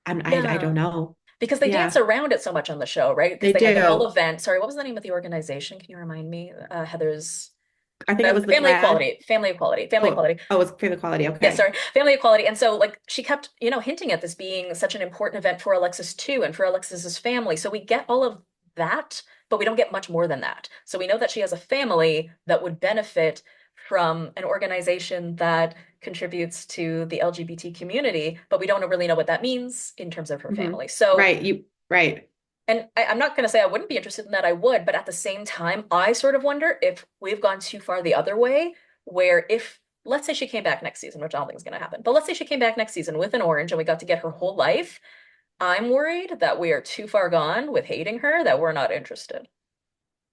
I don't Yeah. know. Because they dance Yeah, around it so much on the show, right? Because they they had the whole do. event. Sorry, what was the name of the organization? Can you remind me? Heather's I think it was the Family grad. Equality, Family Equality, Family Oh, Equality. oh, it's favorite quality. Yeah, Okay. sorry, Family Equality. And so, like, she kept, hinting at this being such an important event for Alexis too, and for Alexis's family. So we get all of that, but we don't get much more than that. So we know that she has a family that would benefit from an organization that contributes to the LGBT community, but we don't really know what that means in terms of her Hmm. family. So, Right. Right. and I'm not going to say I wouldn't be interested in that, I would, but at the same time, I sort of wonder if we've gone too far the other way, where if, let's say she came back next season, which I don't think is going to happen, but let's say she came back next season with an orange and we got to get her whole life, I'm worried that we are too far gone with hating her, that we're not interested,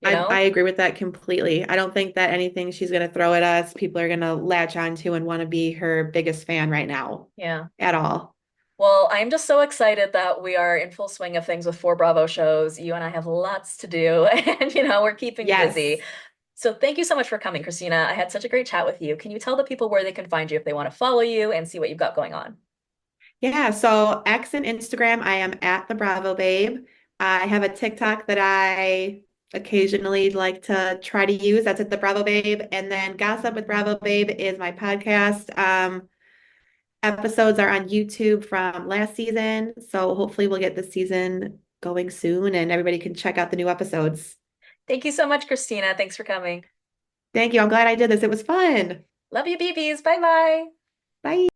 you I know? agree with that completely. I don't think that anything she's going to throw at us, people are going to latch onto and want to be her biggest fan right now Yeah. at all. Well, I'm just so excited that we are in full swing of things with four Bravo shows. You and I have lots to do, and we're keeping busy. Yes. So thank you so much for coming, Christina. I had such a great chat with you. Can you tell the people where they can find you if they want to follow you and see what you've got going on? Yeah, so X and Instagram, I am at the Bravo Babe. I have a TikTok that I occasionally like to try to use. That's at the Bravo Babe. And then Gossip with Bravo Babe is my podcast. Episodes are on YouTube from last season. So hopefully we'll get this season going soon and everybody can check out the new episodes. Thank you so much, Christina. Thanks for coming. Thank you. I'm glad I did this. It was fun. Love you, BBs. Bye bye. Bye.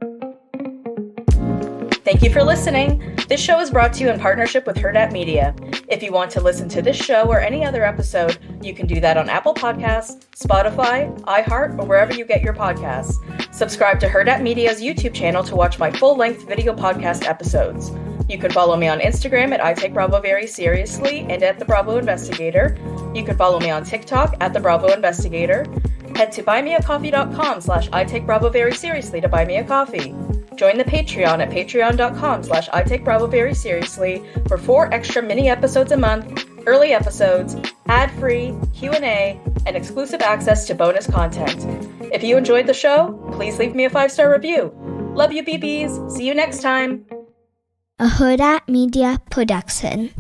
Thank you for listening. This show is brought to you in partnership with Hurrdat Media. If you want to listen to this show or any other episode, you can do that on Apple Podcasts, Spotify, iHeart, or wherever you get your podcasts. Subscribe to Hurrdat Media's YouTube channel to watch my full-length video podcast episodes. You can follow me on Instagram at I Take Bravo Very Seriously and at The Bravo Investigator. You can follow me on TikTok at The Bravo Investigator. Head to buymeacoffee.com/I Take Bravo Very Seriously to buy me a coffee. Join the Patreon at patreon.com/I Take Bravo Very Seriously for 4 extra mini episodes a month, early episodes, ad-free, Q&A, and exclusive access to bonus content. If you enjoyed the show, please leave me a 5-star review. Love you, BBs. See you next time. A Hurrdat Media Production.